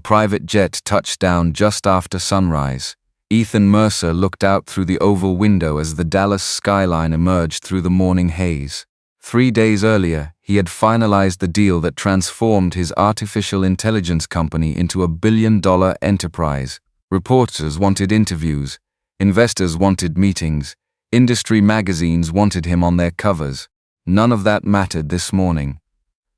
private jet touched down just after sunrise. Ethan Mercer looked out through the oval window as the Dallas skyline emerged through the morning haze. 3 days earlier, he had finalized the deal that transformed his artificial intelligence company into a billion-dollar enterprise. Reporters wanted interviews, investors wanted meetings, industry magazines wanted him on their covers. None of that mattered this morning.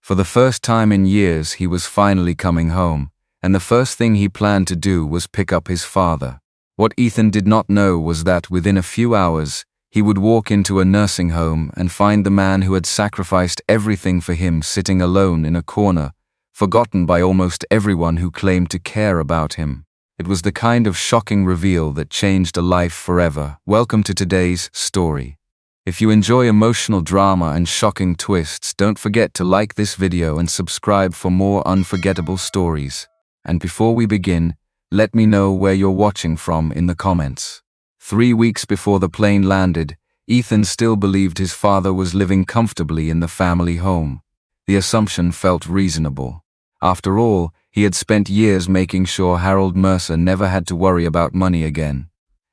For the first time in years, he was finally coming home, and the first thing he planned to do was pick up his father. What Ethan did not know was that within a few hours, he would walk into a nursing home and find the man who had sacrificed everything for him sitting alone in a corner, forgotten by almost everyone who claimed to care about him. It was the kind of shocking reveal that changed a life forever. Welcome to today's story. If you enjoy emotional drama and shocking twists, don't forget to like this video and subscribe for more unforgettable stories. And before we begin, let me know where you're watching from in the comments. 3 weeks before the plane landed, Ethan still believed his father was living comfortably in the family home. The assumption felt reasonable. After all, he had spent years making sure Harold Mercer never had to worry about money again.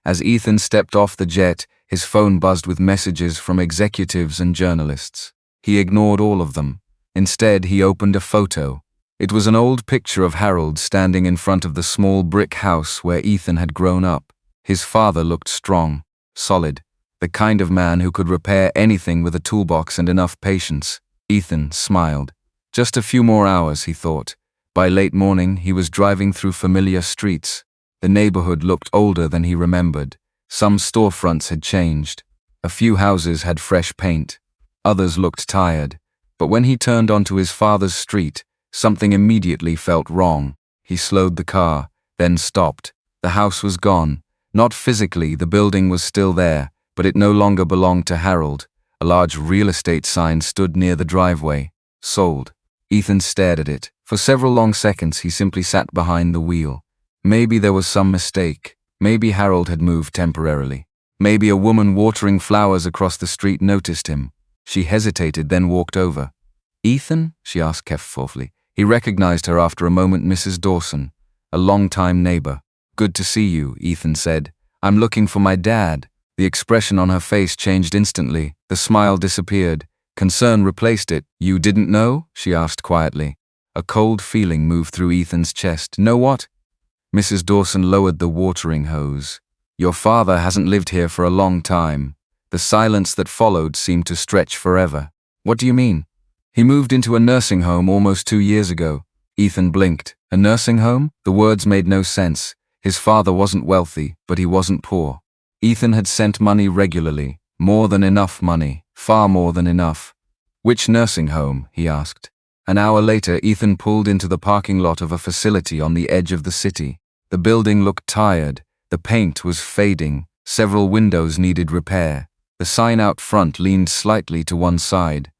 As Ethan stepped off the jet, his phone buzzed with messages from executives and journalists. He ignored all of them. Instead, he opened a photo. It was an old picture of Harold standing in front of the small brick house where Ethan had grown up. His father looked strong, solid, the kind of man who could repair anything with a toolbox and enough patience. Ethan smiled. Just a few more hours, he thought. By late morning, he was driving through familiar streets. The neighborhood looked older than he remembered. Some storefronts had changed. A few houses had fresh paint. Others looked tired. But when he turned onto his father's street, something immediately felt wrong. He slowed the car, then stopped. The house was gone. Not physically, the building was still there, but it no longer belonged to Harold. A large real estate sign stood near the driveway. Sold. Ethan stared at it. For several long seconds, he simply sat behind the wheel. Maybe there was some mistake. Maybe Harold had moved temporarily. Maybe a woman watering flowers across the street noticed him. She hesitated, then walked over. "Ethan?" she asked carefully. He recognized her after a moment. Mrs. Dawson, a long-time neighbor. "Good to see you," Ethan said. "I'm looking for my dad." The expression on her face changed instantly. The smile disappeared. Concern replaced it. "You didn't know?" she asked quietly. A cold feeling moved through Ethan's chest. "Know what?" Mrs. Dawson lowered the watering hose. "Your father hasn't lived here for a long time." The silence that followed seemed to stretch forever. "What do you mean?" "He moved into a nursing home almost 2 years ago." Ethan blinked. A nursing home? The words made no sense. His father wasn't wealthy, but he wasn't poor. Ethan had sent money regularly. More than enough money. Far more than enough. "Which nursing home?" he asked. An hour later, Ethan pulled into the parking lot of a facility on the edge of the city. The building looked tired. The paint was fading. Several windows needed repair. The sign out front leaned slightly to one side.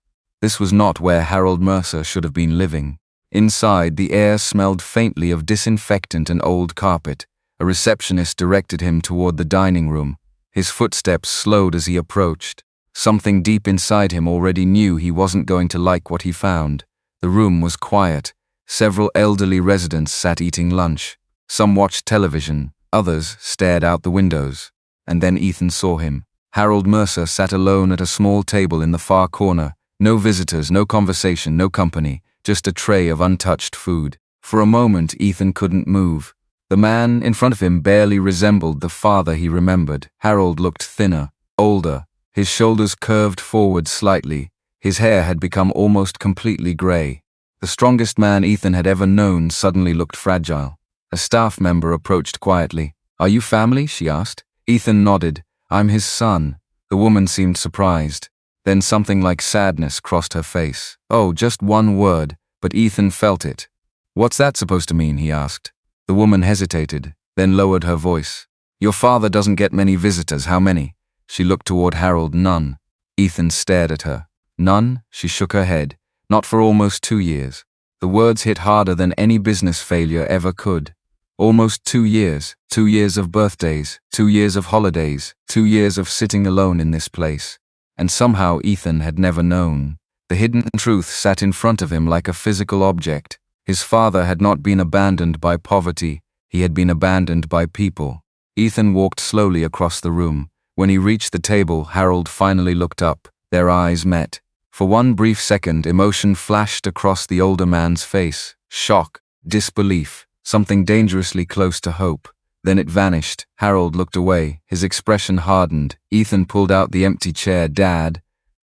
This was not where Harold Mercer should have been living. Inside, the air smelled faintly of disinfectant and old carpet. A receptionist directed him toward the dining room. His footsteps slowed as he approached. Something deep inside him already knew he wasn't going to like what he found. The room was quiet. Several elderly residents sat eating lunch. Some watched television. Others stared out the windows. And then Ethan saw him. Harold Mercer sat alone at a small table in the far corner. No visitors, no conversation, no company. Just a tray of untouched food. For a moment, Ethan couldn't move. The man in front of him barely resembled the father he remembered. Harold looked thinner, older. His shoulders curved forward slightly. His hair had become almost completely gray. The strongest man Ethan had ever known suddenly looked fragile. A staff member approached quietly. "Are you family?" she asked. Ethan nodded. "I'm his son." The woman seemed surprised. Then something like sadness crossed her face. Oh, just one word, but Ethan felt it. "What's that supposed to mean?" he asked. The woman hesitated, then lowered her voice. "Your father doesn't get many visitors. How many?" She looked toward Harold. "None." Ethan stared at her. "None?" She shook her head. "Not for almost 2 years." The words hit harder than any business failure ever could. Almost 2 years. 2 years of birthdays. 2 years of holidays. 2 years of sitting alone in this place. And somehow Ethan had never known. The hidden truth sat in front of him like a physical object. His father had not been abandoned by poverty, he had been abandoned by people. Ethan walked slowly across the room. When he reached the table, Harold finally looked up. Their eyes met. For one brief second, emotion flashed across the older man's face. Shock, disbelief, something dangerously close to hope. Then it vanished. Harold looked away. His expression hardened. Ethan pulled out the empty chair. "Dad."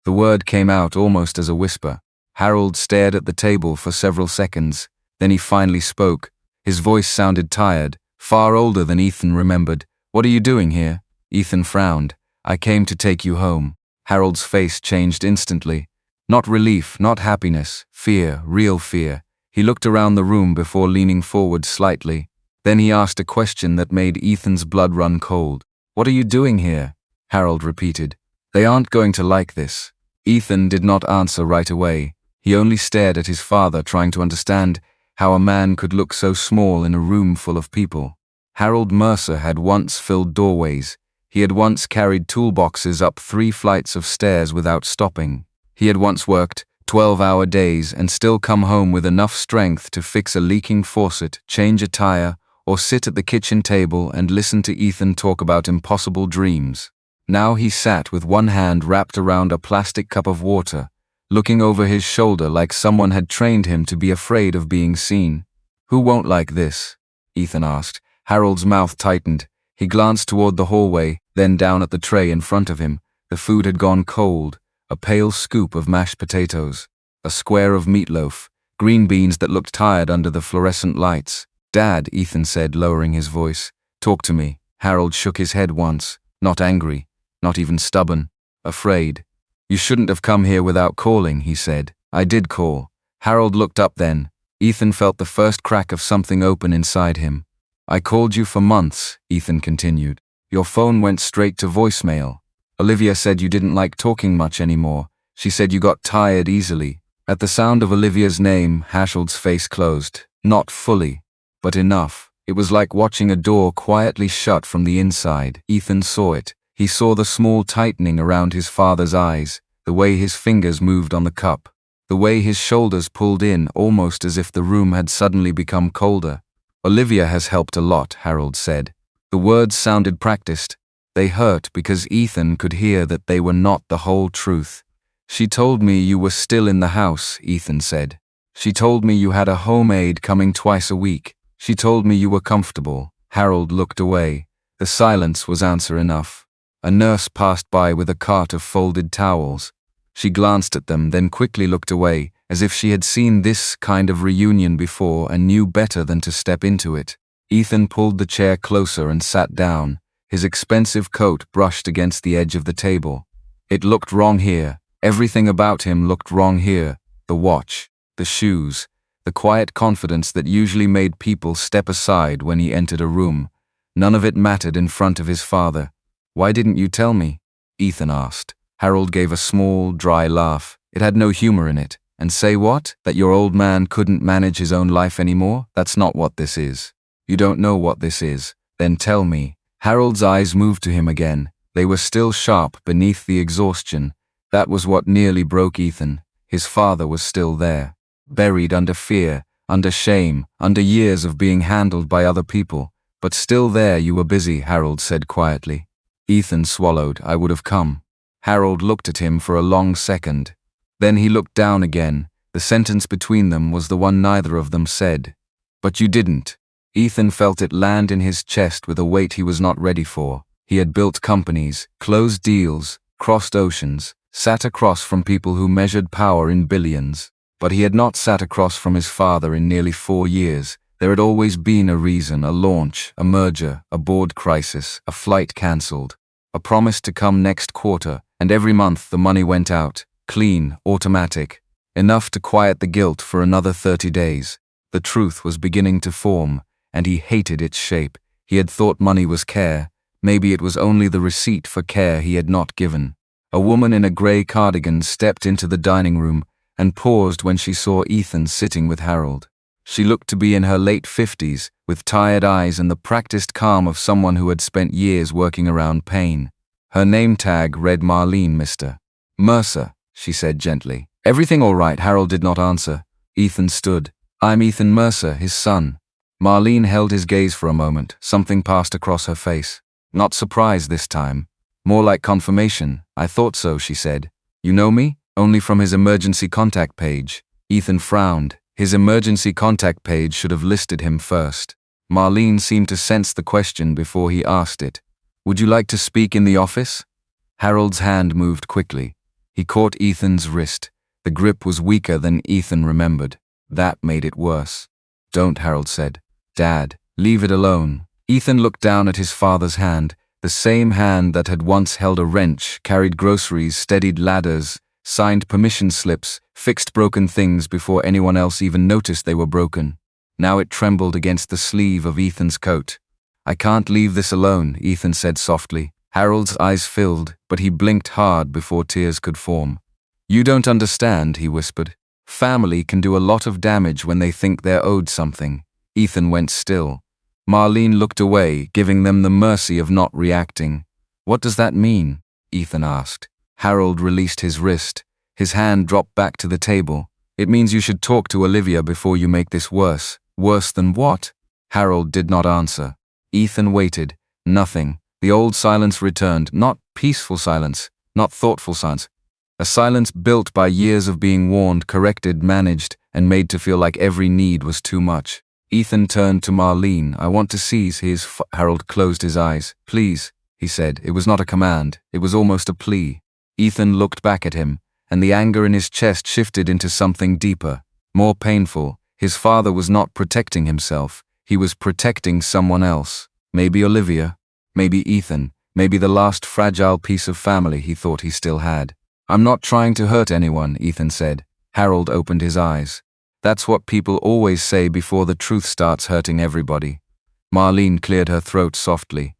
The word came out almost as a whisper. Harold stared at the table for several seconds. Then he finally spoke. His voice sounded tired, far older than Ethan remembered. "What are you doing here?" Ethan frowned. "I came to take you home." Harold's face changed instantly. Not relief, not happiness, fear, real fear. He looked around the room before leaning forward slightly. Then he asked a question that made Ethan's blood run cold. "What are you doing here?" Harold repeated. "They aren't going to like this." Ethan did not answer right away. He only stared at his father, trying to understand how a man could look so small in a room full of people. Harold Mercer had once filled doorways. He had once carried toolboxes up 3 flights of stairs without stopping. He had once worked 12-hour days and still come home with enough strength to fix a leaking faucet, change a tire, or sit at the kitchen table and listen to Ethan talk about impossible dreams. Now he sat with one hand wrapped around a plastic cup of water, looking over his shoulder like someone had trained him to be afraid of being seen. "Who won't like this?" Ethan asked. Harold's mouth tightened. He glanced toward the hallway, then down at the tray in front of him. The food had gone cold. A pale scoop of mashed potatoes, a square of meatloaf, green beans that looked tired under the fluorescent lights. "Dad," Ethan said, lowering his voice, "talk to me." Harold shook his head once, not angry, not even stubborn, afraid. "You shouldn't have come here without calling," he said. "I did call." Harold looked up then. Ethan felt the first crack of something open inside him. "I called you for months," Ethan continued. "Your phone went straight to voicemail. Olivia said you didn't like talking much anymore. She said you got tired easily." At the sound of Olivia's name, Harold's face closed. Not fully, but enough. It was like watching a door quietly shut from the inside. Ethan saw it. He saw the small tightening around his father's eyes, the way his fingers moved on the cup, the way his shoulders pulled in almost as if the room had suddenly become colder. "Olivia has helped a lot," Harold said. The words sounded practiced. They hurt because Ethan could hear that they were not the whole truth. "She told me you were still in the house," Ethan said. "She told me you had a home aide coming twice a week. She told me you were comfortable." Harold looked away. The silence was answer enough. A nurse passed by with a cart of folded towels. She glanced at them, then quickly looked away, as if she had seen this kind of reunion before and knew better than to step into it. Ethan pulled the chair closer and sat down. His expensive coat brushed against the edge of the table. It looked wrong here. Everything about him looked wrong here. The watch, the shoes, the quiet confidence that usually made people step aside when he entered a room. None of it mattered in front of his father. "Why didn't you tell me?" Ethan asked. Harold gave a small, dry laugh. It had no humor in it. "And say what? That your old man couldn't manage his own life anymore? That's not what this is. You don't know what this is. Then tell me." Harold's eyes moved to him again. They were still sharp beneath the exhaustion. That was what nearly broke Ethan. His father was still there, buried under fear, under shame, under years of being handled by other people. "But still there. You were busy," Harold said quietly. Ethan swallowed. "I would have come." Harold looked at him for a long second. Then he looked down again. The sentence between them was the one neither of them said. "But you didn't." Ethan felt it land in his chest with a weight he was not ready for. He had built companies, closed deals, crossed oceans, sat across from people who measured power in billions. But he had not sat across from his father in nearly 4 years. There had always been a reason, a launch, a merger, a board crisis, a flight cancelled, a promise to come next quarter, and every month the money went out, clean, automatic, enough to quiet the guilt for another 30 days. The truth was beginning to form, and he hated its shape. He had thought money was care. Maybe it was only the receipt for care he had not given. A woman in a grey cardigan stepped into the dining room and paused when she saw Ethan sitting with Harold. She looked to be in her late 50s, with tired eyes and the practiced calm of someone who had spent years working around pain. Her name tag read Marlene Mr. Mercer, she said gently. "Everything all right?" Harold did not answer. Ethan stood. I'm Ethan Mercer, his son. Marlene held his gaze for a moment. Something passed across her face. Not surprise this time. More like confirmation. I thought so, she said. You know me? Only from his emergency contact page. Ethan frowned. His emergency contact page should have listed him first. Marlene seemed to sense the question before he asked it. Would you like to speak in the office? Harold's hand moved quickly. He caught Ethan's wrist. The grip was weaker than Ethan remembered. That made it worse. Don't, Harold said. Dad, leave it alone. Ethan looked down at his father's hand, the same hand that had once held a wrench, carried groceries, steadied ladders, signed permission slips, fixed broken things before anyone else even noticed they were broken. Now it trembled against the sleeve of Ethan's coat. I can't leave this alone, Ethan said softly. Harold's eyes filled, but he blinked hard before tears could form. You don't understand, he whispered. Family can do a lot of damage when they think they're owed something. Ethan went still. Marlene looked away, giving them the mercy of not reacting. What does that mean? Ethan asked. Harold released his wrist. His hand dropped back to the table. It means you should talk to Olivia before you make this worse. Worse than what? Harold did not answer. Ethan waited. Nothing. The old silence returned, not peaceful silence, not thoughtful silence. A silence built by years of being warned, corrected, managed, and made to feel like every need was too much. Ethan turned to Marlene. I want to seize his Harold closed his eyes. Please, he said. It was not a command. It was almost a plea. Ethan looked back at him, and the anger in his chest shifted into something deeper, more painful. His father was not protecting himself. He was protecting someone else. Maybe Olivia. Maybe Ethan. Maybe the last fragile piece of family he thought he still had. I'm not trying to hurt anyone, Ethan said. Harold opened his eyes. That's what people always say before the truth starts hurting everybody. Marlene cleared her throat softly.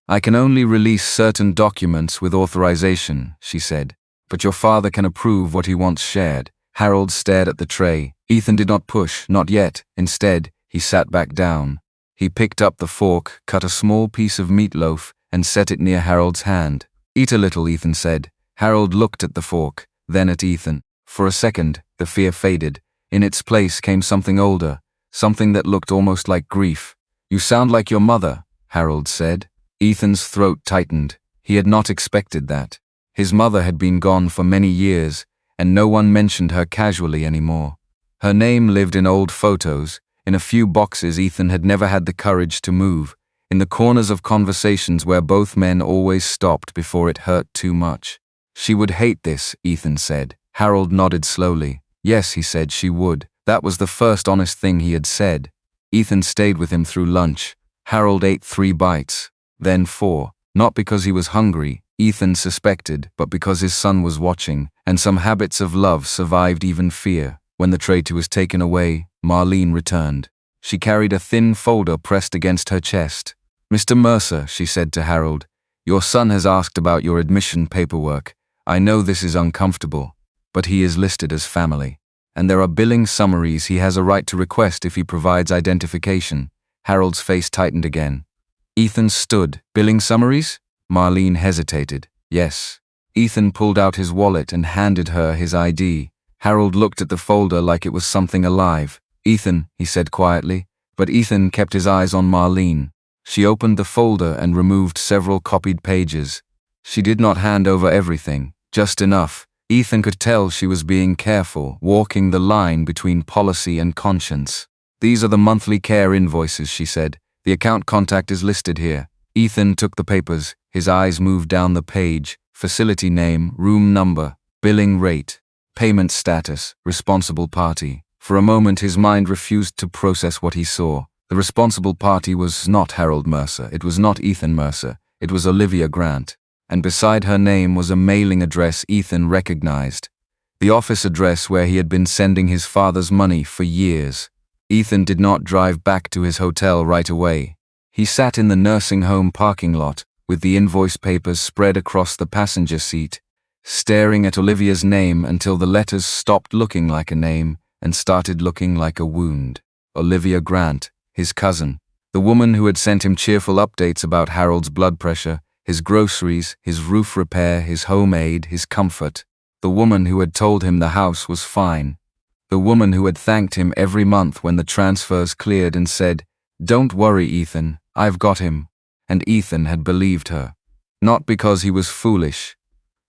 I can only release certain documents with authorization, she said. But your father can approve what he wants shared. Harold stared at the tray. Ethan did not push, not yet. Instead, he sat back down. He picked up the fork, cut a small piece of meatloaf, and set it near Harold's hand. Eat a little, Ethan said. Harold looked at the fork, then at Ethan. For a second, the fear faded. In its place came something older, something that looked almost like grief. You sound like your mother, Harold said. Ethan's throat tightened. He had not expected that. His mother had been gone for many years, and no one mentioned her casually anymore. Her name lived in old photos, in a few boxes Ethan had never had the courage to move, in the corners of conversations where both men always stopped before it hurt too much. She would hate this, Ethan said. Harold nodded slowly. Yes, he said, she would. That was the first honest thing he had said. Ethan stayed with him through lunch. Harold ate 3 bites, then 4. Not because he was hungry, Ethan suspected, but because his son was watching, and some habits of love survived even fear. When the tray was taken away, Marlene returned. She carried a thin folder pressed against her chest. Mr. Mercer, she said to Harold, your son has asked about your admission paperwork. I know this is uncomfortable, but he is listed as family. And there are billing summaries he has a right to request if he provides identification. Harold's face tightened again. Ethan stood. Billing summaries? Marlene hesitated. Yes. Ethan pulled out his wallet and handed her his ID. Harold looked at the folder like it was something alive. Ethan, he said quietly, but Ethan kept his eyes on Marlene. She opened the folder and removed several copied pages. She did not hand over everything, just enough. Ethan could tell she was being careful, walking the line between policy and conscience. These are the monthly care invoices, she said. The account contact is listed here. Ethan took the papers. His eyes moved down the page. Facility name, room number, billing rate, payment status, responsible party. For a moment his mind refused to process what he saw. The responsible party was not Harold Mercer. It was not Ethan Mercer. It was Olivia Grant. And beside her name was a mailing address Ethan recognized. The office address where he had been sending his father's money for years. Ethan did not drive back to his hotel right away. He sat in the nursing home parking lot, with the invoice papers spread across the passenger seat, staring at Olivia's name until the letters stopped looking like a name and started looking like a wound. Olivia Grant, his cousin, the woman who had sent him cheerful updates about Harold's blood pressure, his groceries, his roof repair, his home aid, his comfort. The woman who had told him the house was fine. the woman who had thanked him every month when the transfers cleared and said, "Don't worry, Ethan, I've got him." And Ethan had believed her. Not because he was foolish,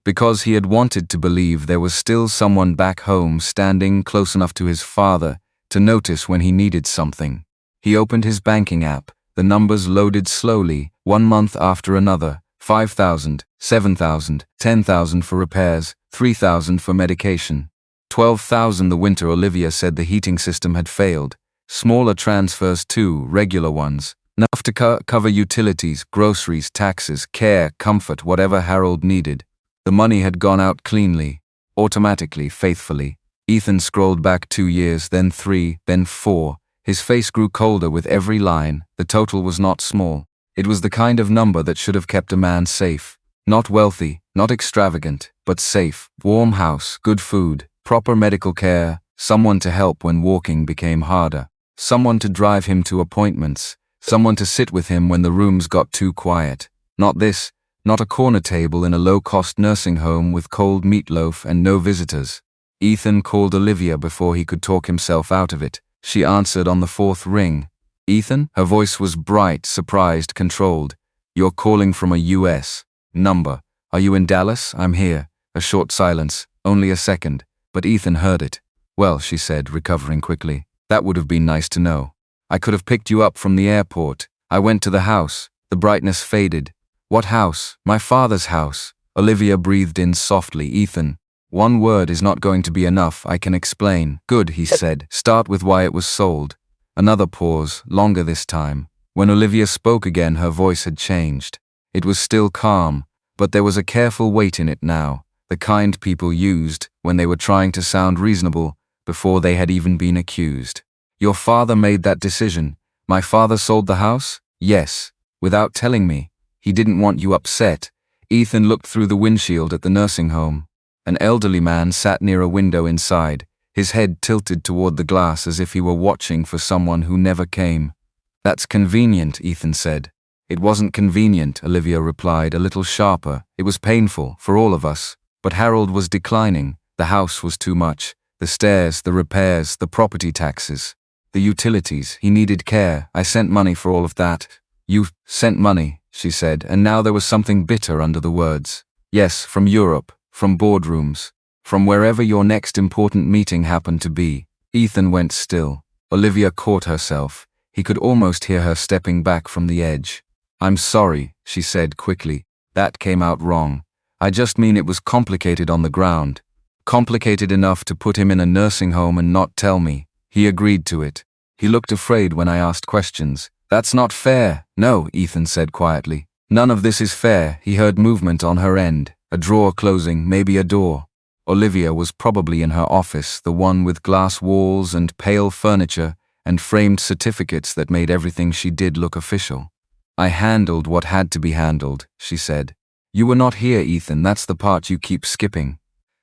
because he had wanted to believe there was still someone back home standing close enough to his father to notice when he needed something. He opened his banking app. The numbers loaded slowly, one month after another. 5,000, 7,000, 10,000 for repairs, 3,000 for medication. 12,000 the winter. Olivia said the heating system had failed. Smaller transfers too, regular ones. Enough to cover utilities, groceries, taxes, care, comfort, whatever Harold needed. The money had gone out cleanly, automatically, faithfully. Ethan scrolled back 2 years, then 3, then 4. His face grew colder with every line. The total was not small. It was the kind of number that should have kept a man safe. Not wealthy, not extravagant, but safe. Warm house, good food, proper medical care, someone to help when walking became harder, someone to drive him to appointments, someone to sit with him when the rooms got too quiet. Not this, not a corner table in a low-cost nursing home with cold meatloaf and no visitors. Ethan called Olivia before he could talk himself out of it. She answered on the 4th ring. "Ethan?" Her voice was bright, surprised, controlled. "You're calling from a US number. Are you in Dallas?" "I'm here." A short silence, only a second, but Ethan heard it. "Well," she said, recovering quickly, "that would have been nice to know. I could have picked you up from the airport. I went to the house." The brightness faded. "What house?" "My father's house." Olivia breathed in softly. "Ethan, one word is not going to be enough. I can explain." "Good," he said. "Start with why it was sold." Another pause, longer this time. When Olivia spoke again, her voice had changed. It was still calm, but there was a careful weight in it now, the kind people used when they were trying to sound reasonable before they had even been accused. "Your father made that decision." "My father sold the house?" "Yes, without telling me. He didn't want you upset." Ethan looked through the windshield at the nursing home. An elderly man sat near a window inside, his head tilted toward the glass as if he were watching for someone who never came. "That's convenient," Ethan said. "It wasn't convenient," Olivia replied, a little sharper. "It was painful, for all of us. But Harold was declining. The house was too much. The stairs, the repairs, the property taxes, the utilities. He needed care. I sent money for all of that." "You sent money," she said, and now there was something bitter under the words. "Yes, from Europe, from boardrooms. From wherever your next important meeting happened to be." Ethan went still. Olivia caught herself. He could almost hear her stepping back from the edge. "I'm sorry," she said quickly. "That came out wrong. I just mean it was complicated on the ground. Complicated enough to put him in a nursing home and not tell me. He agreed to it. He looked afraid when I asked questions. "That's not fair." "No," Ethan said quietly. "None of this is fair." He heard movement on her end. A drawer closing, maybe a door. Olivia was probably in her office, the one with glass walls and pale furniture and framed certificates that made everything she did look official. "I handled what had to be handled," she said. "You were not here, Ethan. That's the part you keep skipping."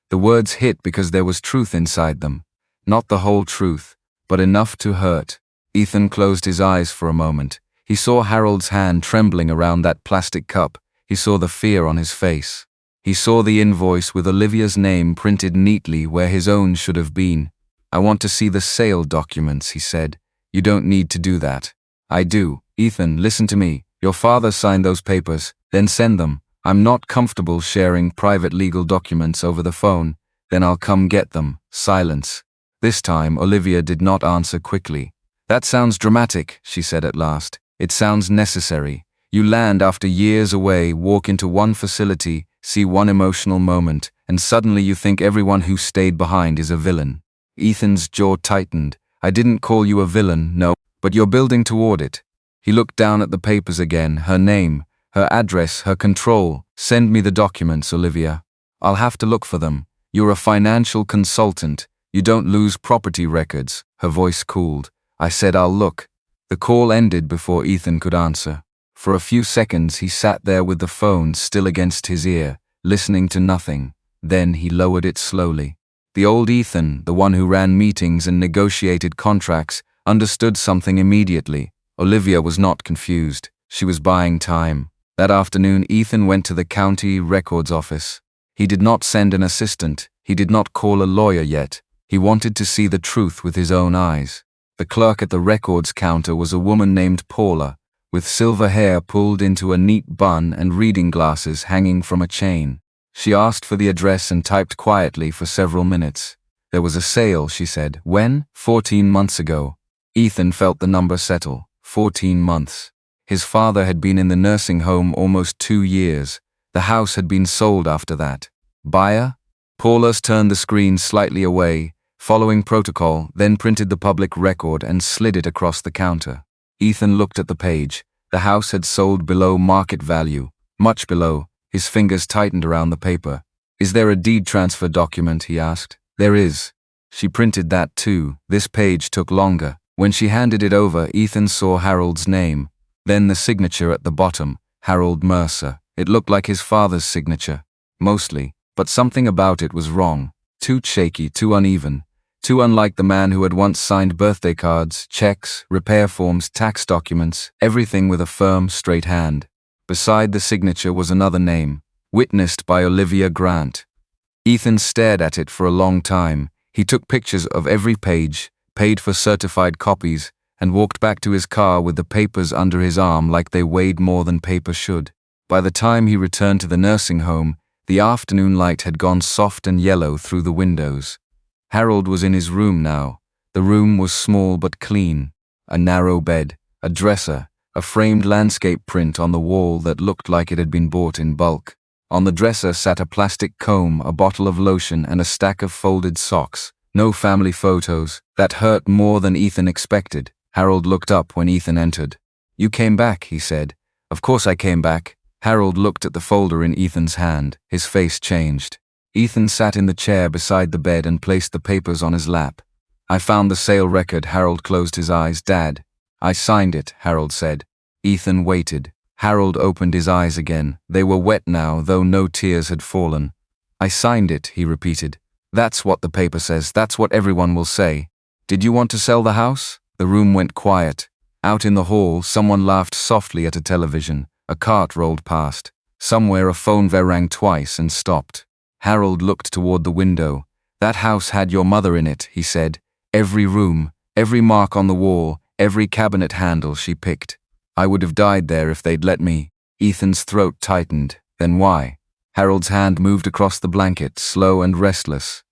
The words hit because there was truth inside them. Not the whole truth, but enough to hurt. Ethan closed his eyes for a moment. He saw Harold's hand trembling around that plastic cup. He saw the fear on his face. He saw the invoice with Olivia's name printed neatly where his own should have been. "I want to see the sale documents," he said. "You don't need to do that." "I do. Ethan, listen to me. Your father signed those papers, then send them. I'm not comfortable sharing private legal documents over the phone. Then I'll come get them." Silence. This time, Olivia did not answer quickly. "That sounds dramatic," she said at last. "It sounds necessary. You land after years away, walk into one facility, see one emotional moment, and suddenly you think everyone who stayed behind is a villain." Ethan's jaw tightened. "I didn't call you a villain, no, but you're building toward it." He looked down at the papers again, her name, her address, her control. "Send me the documents, Olivia. I'll have to look for them. You're a financial consultant. You don't lose property records." Her voice cooled. "I said I'll look." The call ended before Ethan could answer. For a few seconds he sat there with the phone still against his ear, listening to nothing. Then he lowered it slowly. The old Ethan, the one who ran meetings and negotiated contracts, understood something immediately. Olivia was not confused. She was buying time. That afternoon Ethan went to the county records office. He did not send an assistant. He did not call a lawyer yet. He wanted to see the truth with his own eyes. The clerk at the records counter was a woman named Paula, with silver hair pulled into a neat bun and reading glasses hanging from a chain. She asked for the address and typed quietly for several minutes. There was a sale, she said. When? 14 months ago. Ethan felt the number settle. 14 months. His father had been in the nursing home almost 2 years. The house had been sold after that. Buyer? Paula's turned the screen slightly away, following protocol, then printed the public record and slid it across the counter. Ethan looked at the page. The house had sold below market value, much below. His fingers tightened around the paper. Is there a deed transfer document? He asked. There is. She printed that too. This page took longer. When she handed it over, Ethan saw Harold's name. Then the signature at the bottom, Harold Mercer. It looked like his father's signature. Mostly. But something about it was wrong. Too shaky, too uneven. Too unlike the man who had once signed birthday cards, checks, repair forms, tax documents, everything with a firm, straight hand. Beside the signature was another name, witnessed by Olivia Grant. Ethan stared at it for a long time. He took pictures of every page, paid for certified copies, and walked back to his car with the papers under his arm like they weighed more than paper should. By the time he returned to the nursing home, the afternoon light had gone soft and yellow through the windows. Harold was in his room now. The room was small but clean. A narrow bed, a dresser, a framed landscape print on the wall that looked like it had been bought in bulk. On the dresser sat a plastic comb, a bottle of lotion, and a stack of folded socks. No family photos. That hurt more than Ethan expected. Harold looked up when Ethan entered. You came back, he said. Of course I came back. Harold looked at the folder in Ethan's hand. His face changed. Ethan sat in the chair beside the bed and placed the papers on his lap. I found the sale record. Harold closed his eyes. Dad. I signed it, Harold said. Ethan waited. Harold opened his eyes again. They were wet now, though no tears had fallen. I signed it, he repeated. That's what the paper says. That's what everyone will say. Did you want to sell the house? The room went quiet. Out in the hall, someone laughed softly at a television. A cart rolled past. Somewhere a phone rang twice and stopped. Harold looked toward the window. That house had your mother in it, he said. Every room, every mark on the wall, every cabinet handle she picked. I would have died there if they'd let me. Ethan's throat tightened. Then why? Harold's hand moved across the blanket, slow and restless.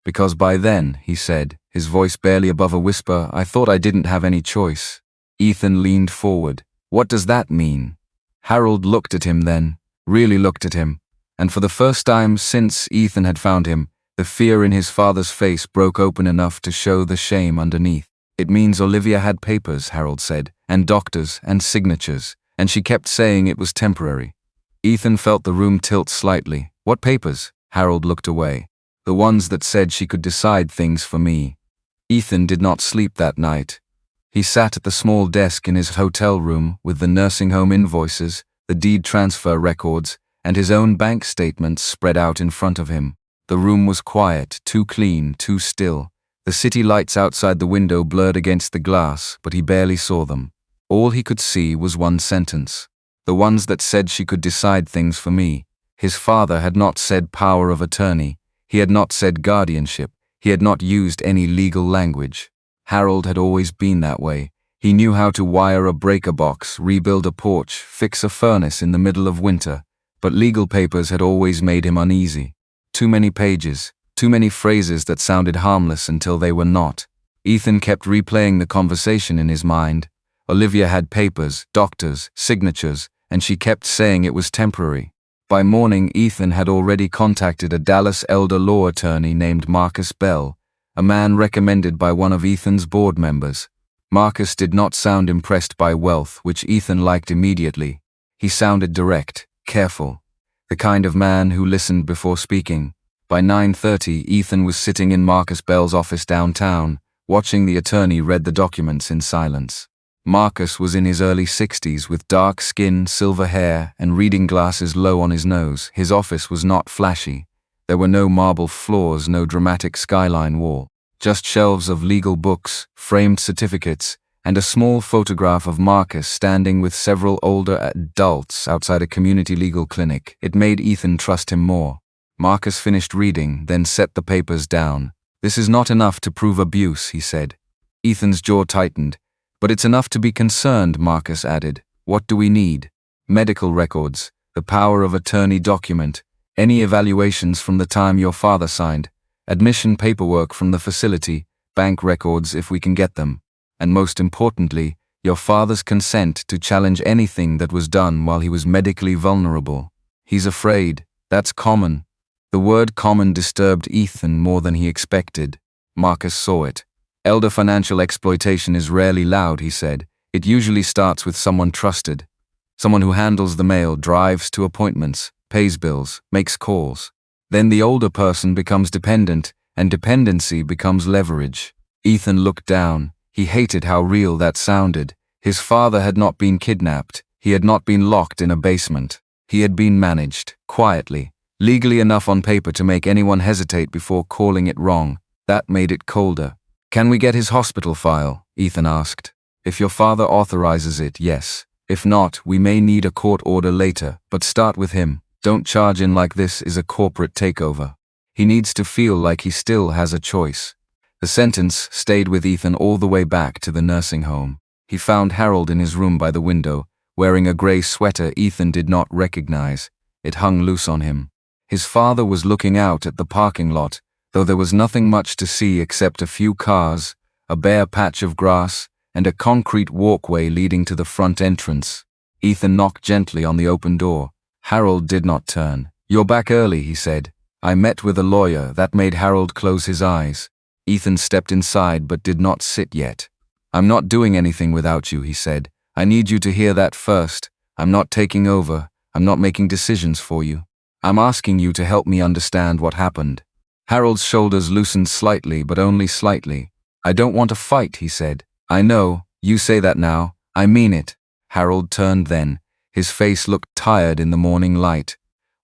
Because by then, he said, his voice barely above a whisper, I thought I didn't have any choice. Ethan leaned forward. What does that mean? Harold looked at him then, really looked at him. And for the first time since Ethan had found him, the fear in his father's face broke open enough to show the shame underneath. It means Olivia had papers, Harold said, and doctors, and signatures, and she kept saying it was temporary. Ethan felt the room tilt slightly. What papers? Harold looked away. The ones that said she could decide things for me. Ethan did not sleep that night. He sat at the small desk in his hotel room with the nursing home invoices, the deed transfer records, and his own bank statements spread out in front of him. The room was quiet, too clean, too still. The city lights outside the window blurred against the glass, but he barely saw them. All he could see was one sentence. The ones that said she could decide things for me. His father had not said power of attorney. He had not said guardianship. He had not used any legal language. Harold had always been that way. He knew how to wire a breaker box, rebuild a porch, fix a furnace in the middle of winter. But legal papers had always made him uneasy. Too many pages, too many phrases that sounded harmless until they were not. Ethan kept replaying the conversation in his mind. Olivia had papers, doctors, signatures, and she kept saying it was temporary. By morning, Ethan had already contacted a Dallas elder law attorney named Marcus Bell, a man recommended by one of Ethan's board members. Marcus did not sound impressed by wealth, which Ethan liked immediately. He sounded direct, careful, the kind of man who listened before speaking. By 9:30, Ethan was sitting in Marcus Bell's office downtown, watching the attorney read the documents in silence. Marcus was in his early 60s with dark skin, silver hair, and reading glasses low on his nose. His office was not flashy. There were no marble floors, no dramatic skyline wall, just shelves of legal books, framed certificates, and a small photograph of Marcus standing with several older adults outside a community legal clinic. It made Ethan trust him more. Marcus finished reading, then set the papers down. This is not enough to prove abuse, he said. Ethan's jaw tightened. But it's enough to be concerned, Marcus added. What do we need? Medical records, the power of attorney document, any evaluations from the time your father signed, admission paperwork from the facility, bank records if we can get them, and most importantly, your father's consent to challenge anything that was done while he was medically vulnerable. He's afraid. That's common. The word common disturbed Ethan more than he expected. Marcus saw it. Elder financial exploitation is rarely loud, he said. It usually starts with someone trusted. Someone who handles the mail, drives to appointments, pays bills, makes calls. Then the older person becomes dependent, and dependency becomes leverage. Ethan looked down. He hated how real that sounded. His father had not been kidnapped. He had not been locked in a basement. He had been managed, quietly, legally enough on paper to make anyone hesitate before calling it wrong. That made it colder. Can we get his hospital file? Ethan asked. If your father authorizes it, yes. If not, we may need a court order later, but start with him. Don't charge in like this is a corporate takeover. He needs to feel like he still has a choice. The sentence stayed with Ethan all the way back to the nursing home. He found Harold in his room by the window, wearing a gray sweater Ethan did not recognize. It hung loose on him. His father was looking out at the parking lot, though there was nothing much to see except a few cars, a bare patch of grass, and a concrete walkway leading to the front entrance. Ethan knocked gently on the open door. Harold did not turn. You're back early, he said. I met with a lawyer. That made Harold close his eyes. Ethan stepped inside but did not sit yet. I'm not doing anything without you, he said. I need you to hear that first. I'm not taking over. I'm not making decisions for you. I'm asking you to help me understand what happened. Harold's shoulders loosened slightly, but only slightly. I don't want to fight, he said. I know, you say that now. I mean it. Harold turned then. His face looked tired in the morning light.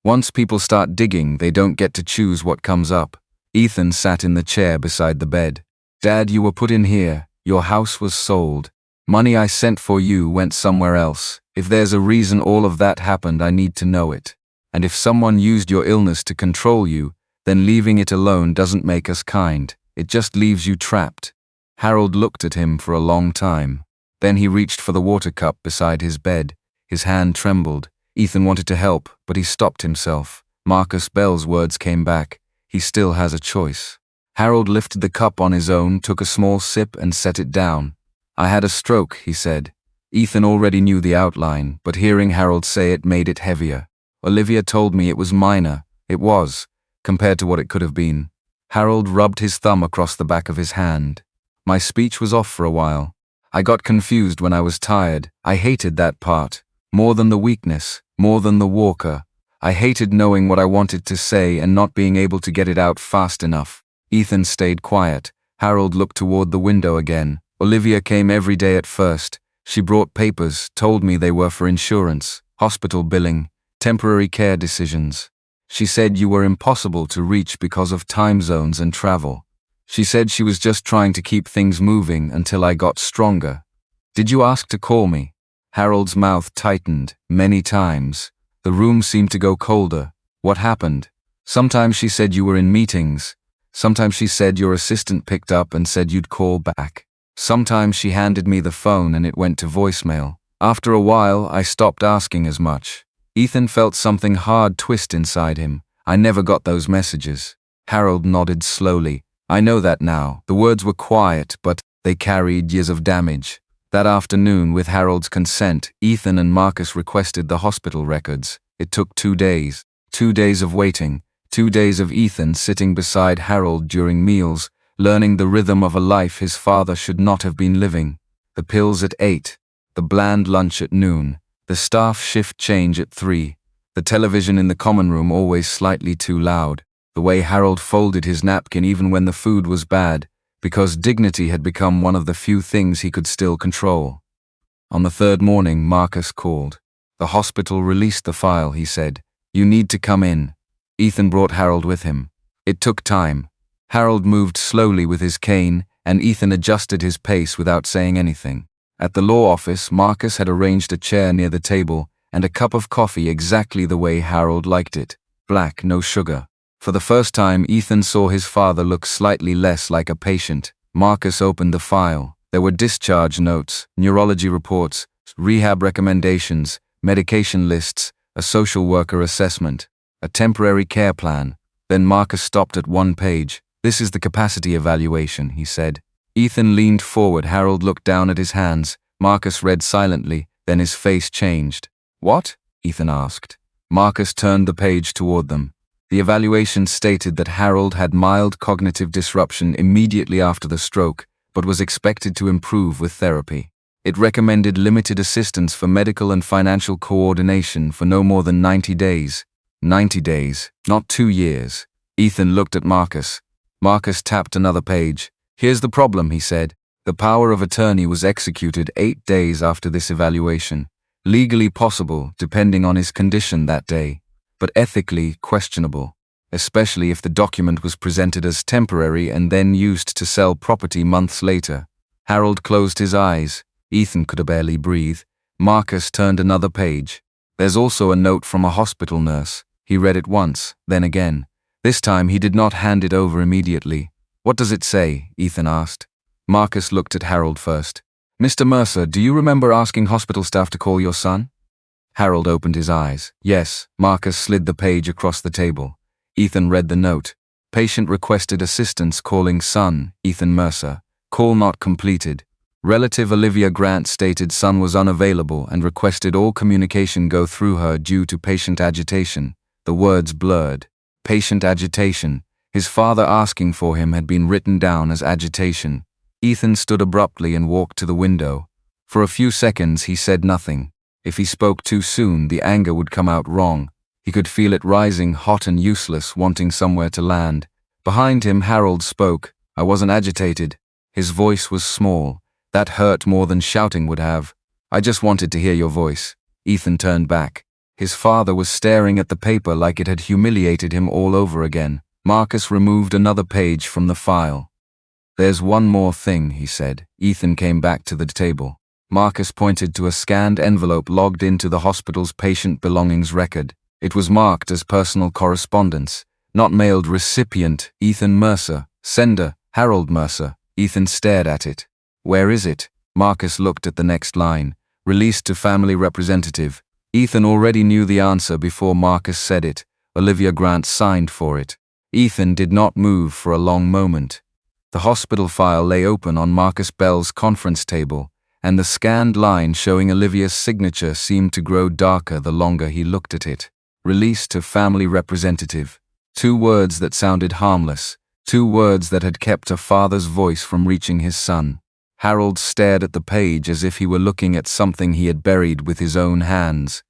Once people start digging, they don't get to choose what comes up. Ethan sat in the chair beside the bed. Dad, you were put in here. Your house was sold. Money I sent for you went somewhere else. If there's a reason all of that happened, I need to know it. And if someone used your illness to control you, then leaving it alone doesn't make us kind. It just leaves you trapped. Harold looked at him for a long time. Then he reached for the water cup beside his bed. His hand trembled. Ethan wanted to help, but he stopped himself. Marcus Bell's words came back. He still has a choice. Harold lifted the cup on his own, took a small sip and set it down. I had a stroke, he said. Ethan already knew the outline, but hearing Harold say it made it heavier. Olivia told me it was minor. It was, compared to what it could have been. Harold rubbed his thumb across the back of his hand. My speech was off for a while. I got confused when I was tired. I hated that part. More than the weakness, more than the walker. I hated knowing what I wanted to say and not being able to get it out fast enough. Ethan stayed quiet. Harold looked toward the window again. Olivia came every day at first. She brought papers, told me they were for insurance, hospital billing, temporary care decisions. She said you were impossible to reach because of time zones and travel. She said she was just trying to keep things moving until I got stronger. Did you ask to call me? Harold's mouth tightened, many times. The room seemed to go colder. What happened? Sometimes she said you were in meetings. Sometimes she said your assistant picked up and said you'd call back. Sometimes she handed me the phone and it went to voicemail. After a while, I stopped asking as much. Ethan felt something hard twist inside him. I never got those messages. Harold nodded slowly. I know that now. The words were quiet, but they carried years of damage. That afternoon, with Harold's consent, Ethan and Marcus requested the hospital records. It took 2 days. 2 days of waiting. 2 days of Ethan sitting beside Harold during meals, learning the rhythm of a life his father should not have been living. The pills at 8. The bland lunch at noon. The staff shift change at 3. The television in the common room always slightly too loud. The way Harold folded his napkin even when the food was bad, because dignity had become one of the few things he could still control. On the third morning, Marcus called. The hospital released the file, he said. You need to come in. Ethan brought Harold with him. It took time. Harold moved slowly with his cane, and Ethan adjusted his pace without saying anything. At the law office, Marcus had arranged a chair near the table and a cup of coffee exactly the way Harold liked it. Black, no sugar. For the first time, Ethan saw his father look slightly less like a patient. Marcus opened the file. There were discharge notes, neurology reports, rehab recommendations, medication lists, a social worker assessment, a temporary care plan. Then Marcus stopped at one page. "This is the capacity evaluation," he said. Ethan leaned forward. Harold looked down at his hands. Marcus read silently, then his face changed. "What?" Ethan asked. Marcus turned the page toward them. The evaluation stated that Harold had mild cognitive disruption immediately after the stroke, but was expected to improve with therapy. It recommended limited assistance for medical and financial coordination for no more than 90 days. 90 days, not 2 years. Ethan looked at Marcus. Marcus tapped another page. "Here's the problem," he said. The power of attorney was executed 8 days after this evaluation. Legally possible, depending on his condition that day, but ethically questionable, especially if the document was presented as temporary and then used to sell property months later. Harold closed his eyes. Ethan could barely breathe. Marcus turned another page. "There's also a note from a hospital nurse." He read it once, then again. This time he did not hand it over immediately. "What does it say?" Ethan asked. Marcus looked at Harold first. "Mr. Mercer, do you remember asking hospital staff to call your son?" Harold opened his eyes. "Yes." Marcus slid the page across the table. Ethan read the note. "Patient requested assistance calling son, Ethan Mercer. Call not completed. Relative Olivia Grant stated son was unavailable and requested all communication go through her due to patient agitation." The words blurred. Patient agitation. His father asking for him had been written down as agitation. Ethan stood abruptly and walked to the window. For a few seconds he said nothing. If he spoke too soon, the anger would come out wrong. He could feel it rising, hot and useless, wanting somewhere to land. Behind him, Harold spoke. "I wasn't agitated." His voice was small. That hurt more than shouting would have. "I just wanted to hear your voice." Ethan turned back. His father was staring at the paper like it had humiliated him all over again. Marcus removed another page from the file. "There's one more thing," he said. Ethan came back to the table. Marcus pointed to a scanned envelope logged into the hospital's patient belongings record. It was marked as personal correspondence, not mailed recipient, Ethan Mercer, sender, Harold Mercer. Ethan stared at it. "Where is it?" Marcus looked at the next line. "Released to family representative." Ethan already knew the answer before Marcus said it. Olivia Grant signed for it. Ethan did not move for a long moment. The hospital file lay open on Marcus Bell's conference table, and the scanned line showing Olivia's signature seemed to grow darker the longer he looked at it. Released to family representative. 2 words that sounded harmless. 2 words that had kept a father's voice from reaching his son. Harold stared at the page as if he were looking at something he had buried with his own hands.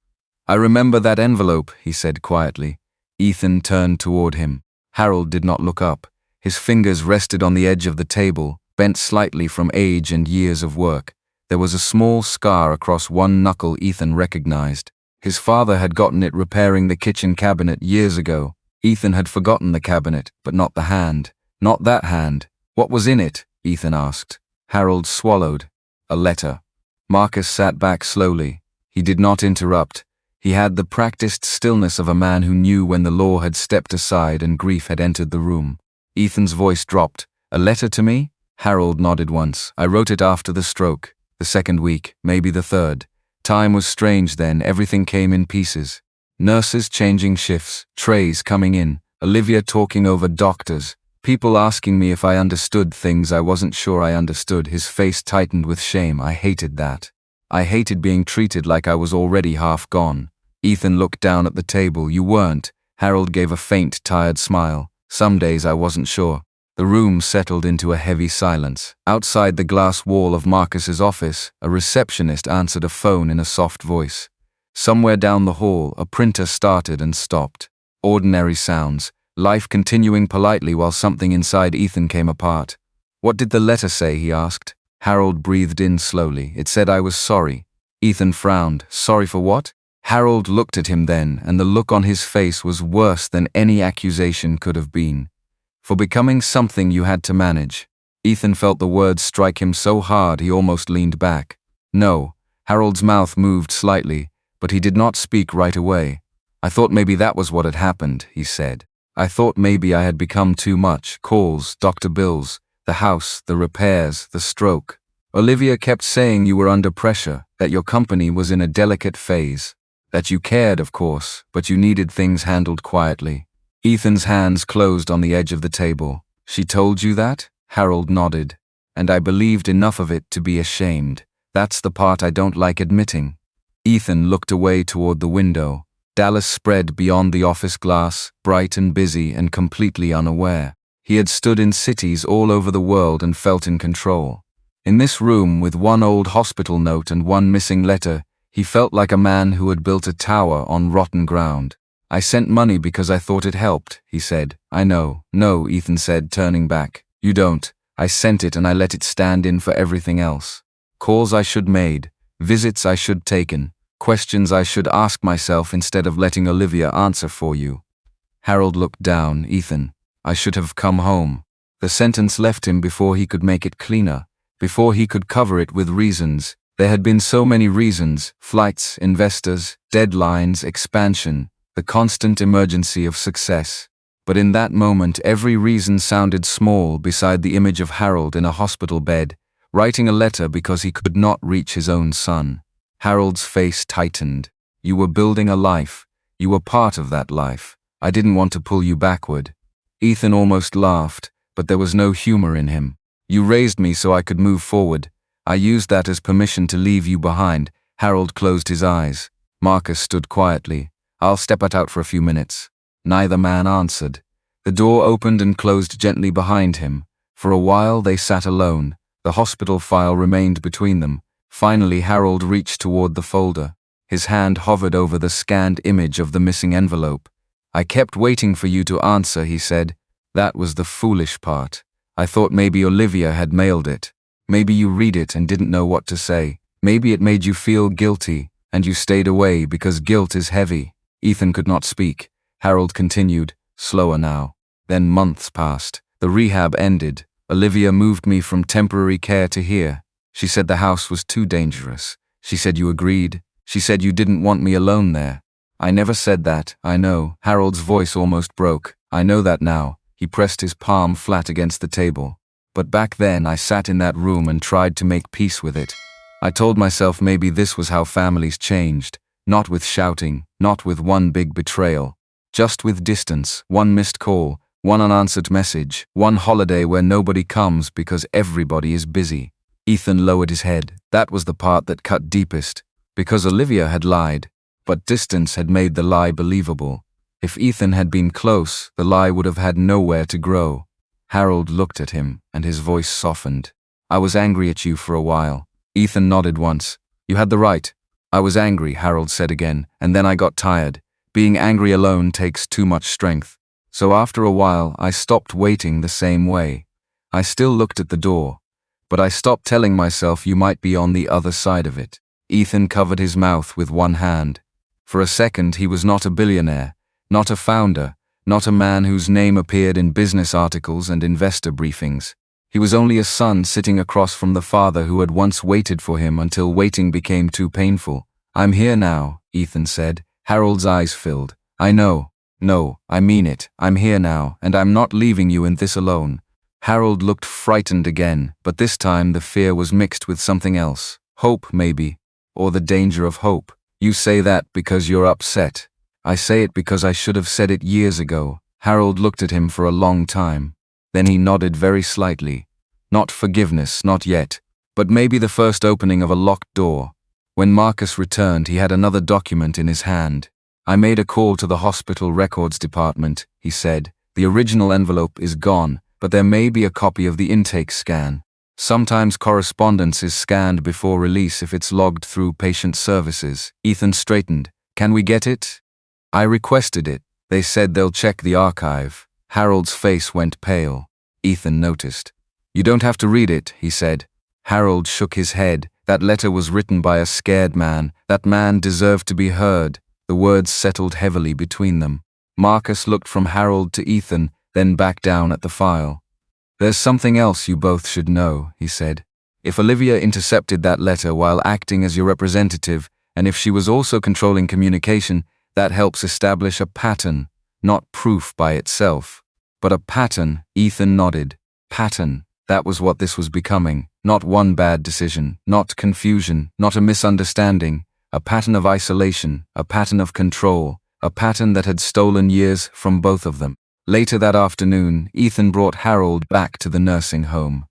"I remember that envelope," he said quietly. Ethan turned toward him. Harold did not look up. His fingers rested on the edge of the table, bent slightly from age and years of work. There was a small scar across one knuckle Ethan recognized. His father had gotten it repairing the kitchen cabinet years ago. Ethan had forgotten the cabinet, but not the hand. Not that hand. "What was in it?" Ethan asked. Harold swallowed. "A letter." Marcus sat back slowly. He did not interrupt. He had the practiced stillness of a man who knew when the law had stepped aside and grief had entered the room. Ethan's voice dropped. "A letter to me?" Harold nodded once. "I wrote it after the stroke. The 2nd week, maybe the 3rd. Time was strange then, everything came in pieces. Nurses changing shifts, trays coming in, Olivia talking over doctors, people asking me if I understood things I wasn't sure I understood." His face tightened with shame. "I hated that. I hated being treated like I was already half gone." Ethan looked down at the table. "You weren't." Harold gave a faint, tired smile. "Some days I wasn't sure." The room settled into a heavy silence. Outside the glass wall of Marcus's office, a receptionist answered a phone in a soft voice. Somewhere down the hall, a printer started and stopped. Ordinary sounds, life continuing politely while something inside Ethan came apart. "What did the letter say?" he asked. Harold breathed in slowly. "It said I was sorry." Ethan frowned. "Sorry for what?" Harold looked at him then, and the look on his face was worse than any accusation could have been. "For becoming something you had to manage." Ethan felt the words strike him so hard he almost leaned back. "No." Harold's mouth moved slightly, but he did not speak right away. "I thought maybe that was what had happened," he said. I thought maybe I had become too much. Calls, doctor bills, the house, the repairs, the stroke. Olivia kept saying you were under pressure, that your company was in a delicate phase. That you cared, of course, but you needed things handled quietly. Ethan's hands closed on the edge of the table. She told you that? Harold nodded. And I believed enough of it to be ashamed. That's the part I don't like admitting. Ethan looked away toward the window. Dallas spread beyond the office glass, bright and busy and completely unaware. He had stood in cities all over the world and felt in control. In this room, with one old hospital note and one missing letter, he felt like a man who had built a tower on rotten ground. I sent money because I thought it helped, he said. I know. No, Ethan said, turning back. You don't. I sent it and I let it stand in for everything else. Calls I should made, visits I should taken, questions I should ask myself instead of letting Olivia answer for you. Harold looked down. Ethan, I should have come home. The sentence left him before he could make it cleaner, before he could cover it with reasons. There had been so many reasons: flights, investors, deadlines, expansion, the constant emergency of success. But in that moment, every reason sounded small beside the image of Harold in a hospital bed, writing a letter because he could not reach his own son. Harold's face tightened. You were building a life. You were part of that life. I didn't want to pull you backward. Ethan almost laughed, but there was no humor in him. You raised me so I could move forward. I used that as permission to leave you behind. Harold closed his eyes. Marcus stood quietly. I'll step out for a few minutes. Neither man answered. The door opened and closed gently behind him. For a while they sat alone. The hospital file remained between them. Finally Harold reached toward the folder. His hand hovered over the scanned image of the missing envelope. I kept waiting for you to answer, he said. That was the foolish part. I thought maybe Olivia had mailed it. Maybe you read it and didn't know what to say. Maybe it made you feel guilty, and you stayed away because guilt is heavy. Ethan could not speak. Harold continued, slower now. Then months passed. The rehab ended. Olivia moved me from temporary care to here. She said the house was too dangerous. She said you agreed. She said you didn't want me alone there. I never said that, I know. Harold's voice almost broke. I know that now. He pressed his palm flat against the table. But back then I sat in that room and tried to make peace with it. I told myself maybe this was how families changed. Not with shouting, not with one big betrayal. Just with distance, one missed call, one unanswered message, one holiday where nobody comes because everybody is busy. Ethan lowered his head. That was the part that cut deepest. Because Olivia had lied, but distance had made the lie believable. If Ethan had been close, the lie would have had nowhere to grow. Harold looked at him, and his voice softened. I was angry at you for a while. Ethan nodded once. You had the right. I was angry, Harold said again, and then I got tired. Being angry alone takes too much strength. So after a while, I stopped waiting the same way. I still looked at the door, but I stopped telling myself you might be on the other side of it. Ethan covered his mouth with one hand. For a second, he was not a billionaire, not a founder, not a man whose name appeared in business articles and investor briefings. He was only a son sitting across from the father who had once waited for him until waiting became too painful. I'm here now, Ethan said. Harold's eyes filled. I know. No, I mean it. I'm here now, and I'm not leaving you in this alone. Harold looked frightened again, but this time the fear was mixed with something else. Hope, maybe. Or the danger of hope. You say that because you're upset. I say it because I should have said it years ago. Harold looked at him for a long time. Then he nodded very slightly. Not forgiveness, not yet. But maybe the first opening of a locked door. When Marcus returned, he had another document in his hand. I made a call to the hospital records department, he said. The original envelope is gone, but there may be a copy of the intake scan. Sometimes correspondence is scanned before release if it's logged through patient services. Ethan straightened. Can we get it? I requested it. They said they'll check the archive. Harold's face went pale. Ethan noticed. You don't have to read it, he said. Harold shook his head. That letter was written by a scared man. That man deserved to be heard. The words settled heavily between them. Marcus looked from Harold to Ethan, then back down at the file. There's something else you both should know, he said. If Olivia intercepted that letter while acting as your representative, and if she was also controlling communication, that helps establish a pattern. not proof by itself, but a pattern. Ethan nodded. Pattern, that was what this was becoming. Not one bad decision, not confusion, not a misunderstanding. A pattern of isolation, a pattern of control, a pattern that had stolen years from both of them. Later that afternoon, Ethan brought Harold back to the nursing home.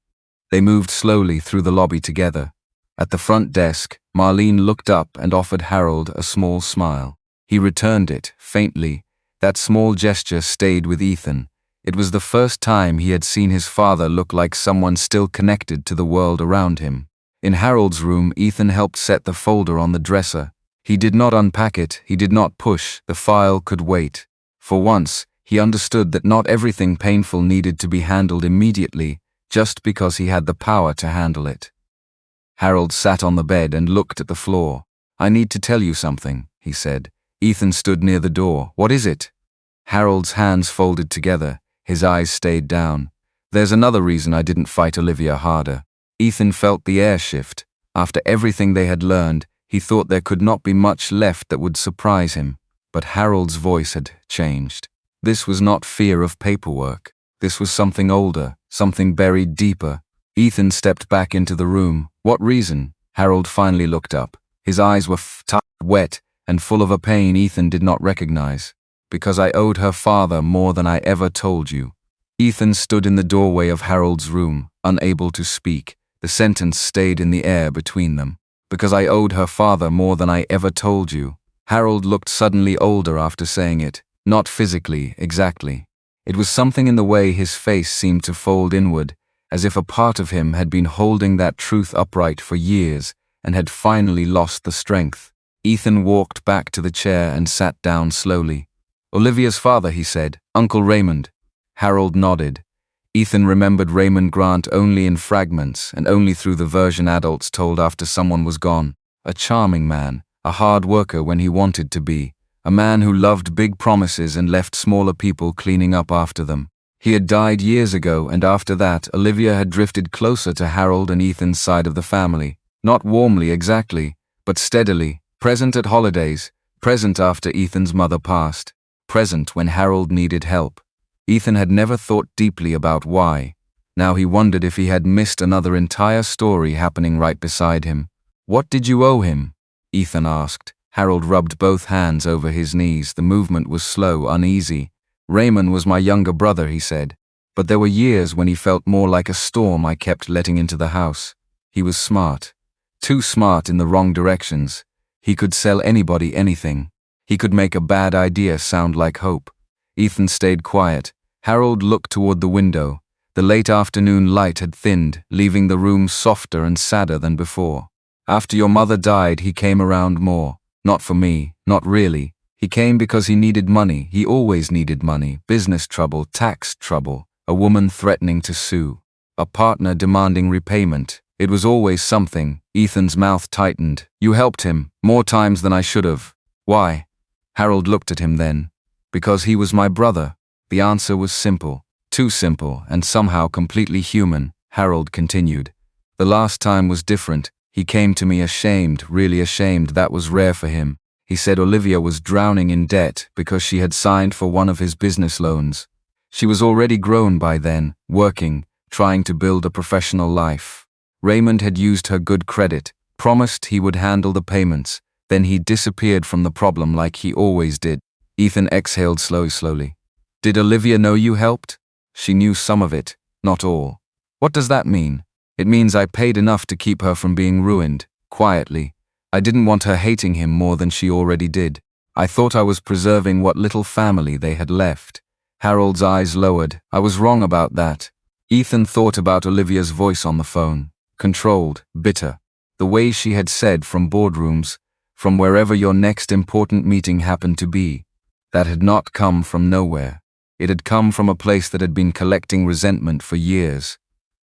They moved slowly through the lobby together. At the front desk, Marlene looked up and offered Harold a small smile. He returned it, faintly. That small gesture stayed with Ethan. It was the first time he had seen his father look like someone still connected to the world around him. In Harold's room, Ethan helped set the folder on the dresser. He did not unpack it, he did not push, the file could wait. For once, he understood that not everything painful needed to be handled immediately, just because he had the power to handle it. Harold sat on the bed and looked at the floor. "I need to tell you something," he said. Ethan stood near the door. "What is it?" Harold's hands folded together, his eyes stayed down. "There's another reason I didn't fight Olivia harder." Ethan felt the air shift. After everything they had learned, he thought there could not be much left that would surprise him. But Harold's voice had changed. This was not fear of paperwork. This was something older, something buried deeper. Ethan stepped back into the room. "What reason?" Harold finally looked up. His eyes were wet and full of a pain Ethan did not recognize. "Because I owed her father more than I ever told you." Ethan stood in the doorway of Harold's room, unable to speak. The sentence stayed in the air between them. "Because I owed her father more than I ever told you." Harold looked suddenly older after saying it. Not physically, exactly. It was something in the way his face seemed to fold inward, as if a part of him had been holding that truth upright for years and had finally lost the strength. Ethan walked back to the chair and sat down slowly. "Olivia's father," he said. "Uncle Raymond." Harold nodded. Ethan remembered Raymond Grant only in fragments and only through the version adults told after someone was gone. A charming man, a hard worker when he wanted to be, a man who loved big promises and left smaller people cleaning up after them. He had died years ago, and after that, Olivia had drifted closer to Harold and Ethan's side of the family. Not warmly exactly, but steadily, present at holidays, present after Ethan's mother passed, present when Harold needed help. Ethan had never thought deeply about why. Now he wondered if he had missed another entire story happening right beside him. "What did you owe him?" Ethan asked. Harold rubbed both hands over his knees. The movement was slow, uneasy. "Raymond was my younger brother," he said. "But there were years when he felt more like a storm I kept letting into the house. He was smart. Too smart in the wrong directions. He could sell anybody anything. He could make a bad idea sound like hope." Ethan stayed quiet. Harold looked toward the window. The late afternoon light had thinned, leaving the room softer and sadder than before. "After your mother died, he came around more. Not for me, not really. He came because he needed money. He always needed money. Business trouble, tax trouble, a woman threatening to sue, a partner demanding repayment. It was always something." Ethan's mouth tightened. "You helped him, more times than I should have. Why?" Harold looked at him then. "Because he was my brother." The answer was simple. Too simple, and somehow completely human. Harold continued. "The last time was different. He came to me ashamed, really ashamed. That was rare for him. He said Olivia was drowning in debt because she had signed for one of his business loans. She was already grown by then, working, trying to build a professional life. Raymond had used her good credit, promised he would handle the payments, then he disappeared from the problem like he always did." Ethan exhaled slowly. "Did Olivia know you helped?" "She knew some of it, not all." "What does that mean?" "It means I paid enough to keep her from being ruined, quietly. I didn't want her hating him more than she already did. I thought I was preserving what little family they had left." Harold's eyes lowered. "I was wrong about that." Ethan thought about Olivia's voice on the phone. Controlled, bitter. The way she had said from boardrooms, from wherever your next important meeting happened to be. That had not come from nowhere. It had come from a place that had been collecting resentment for years.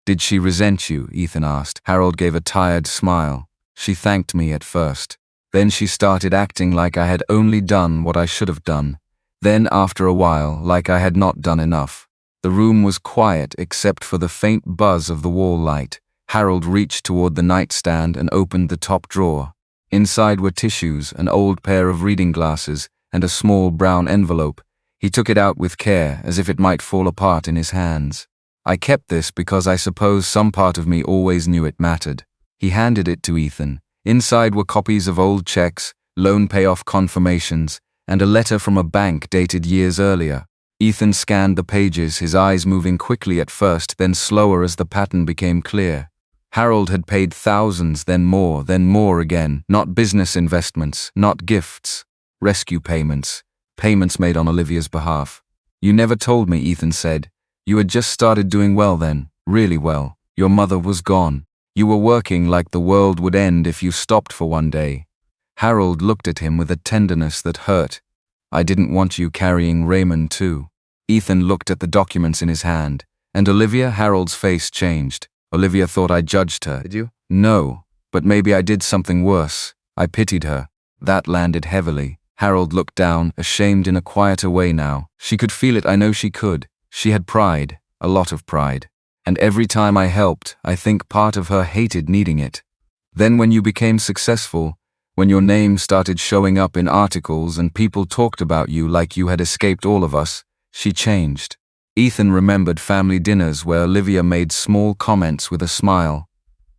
"Did she resent you?" Ethan asked. Harold gave a tired smile. "She thanked me at first. Then she started acting like I had only done what I should have done. Then, after a while, like I had not done enough." The room was quiet except for the faint buzz of the wall light. Harold reached toward the nightstand and opened the top drawer. Inside were tissues, an old pair of reading glasses, and a small brown envelope. He took it out with care, as if it might fall apart in his hands. I kept this because I suppose some part of me always knew it mattered. He handed it to Ethan. Inside were copies of old checks, loan payoff confirmations, and a letter from a bank dated years earlier. Ethan scanned the pages, his eyes moving quickly at first, then slower as the pattern became clear. Harold had paid thousands, then more again. Not business investments, not gifts. Rescue payments. Payments made on Olivia's behalf. You never told me, Ethan said. You had just started doing well then, really well. Your mother was gone. You were working like the world would end if you stopped for one day. Harold looked at him with a tenderness that hurt. I didn't want you carrying Raymond too. Ethan looked at the documents in his hand. And Olivia? Harold's face changed. Olivia thought I judged her. Did you? No, but maybe I did something worse. I pitied her. That landed heavily. Harold looked down, ashamed in a quieter way now. She could feel it, I know she could. She had pride, a lot of pride. And every time I helped, I think part of her hated needing it. Then when you became successful, when your name started showing up in articles and people talked about you like you had escaped all of us, she changed. Ethan remembered family dinners where Olivia made small comments with a smile.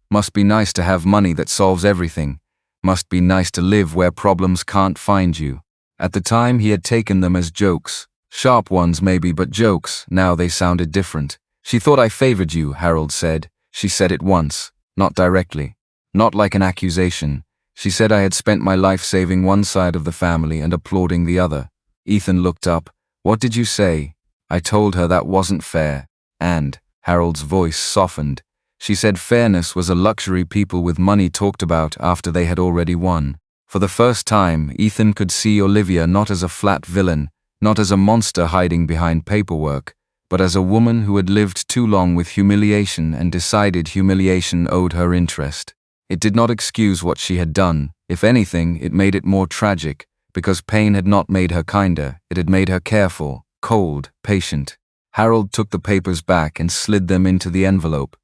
Must be nice to have money that solves everything. Must be nice to live where problems can't find you. At the time he had taken them as jokes. Sharp ones maybe, but jokes. Now they sounded different. She thought I favored you, Harold said. She said it once. Not directly. Not like an accusation. She said I had spent my life saving one side of the family and applauding the other. Ethan looked up. What did you say? I told her that wasn't fair. And, Harold's voice softened, she said fairness was a luxury people with money talked about after they had already won. For the first time, Ethan could see Olivia not as a flat villain, not as a monster hiding behind paperwork, but as a woman who had lived too long with humiliation and decided humiliation owed her interest. It did not excuse what she had done. If anything, it made it more tragic, because pain had not made her kinder, it had made her careful, cold, patient. Harold took the papers back and slid them into the envelope.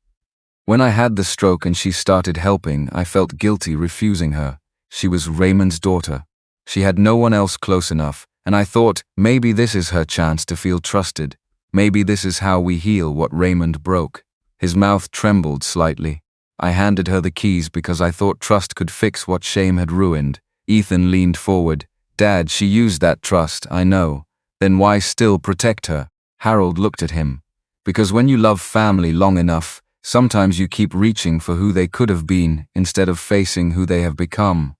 When I had the stroke and she started helping, I felt guilty refusing her. She was Raymond's daughter. She had no one else close enough, and I thought, maybe this is her chance to feel trusted. Maybe this is how we heal what Raymond broke. His mouth trembled slightly. I handed her the keys because I thought trust could fix what shame had ruined. Ethan leaned forward. Dad, she used that trust, I know. Then why still protect her? Harold looked at him. Because when you love family long enough, sometimes you keep reaching for who they could have been instead of facing who they have become.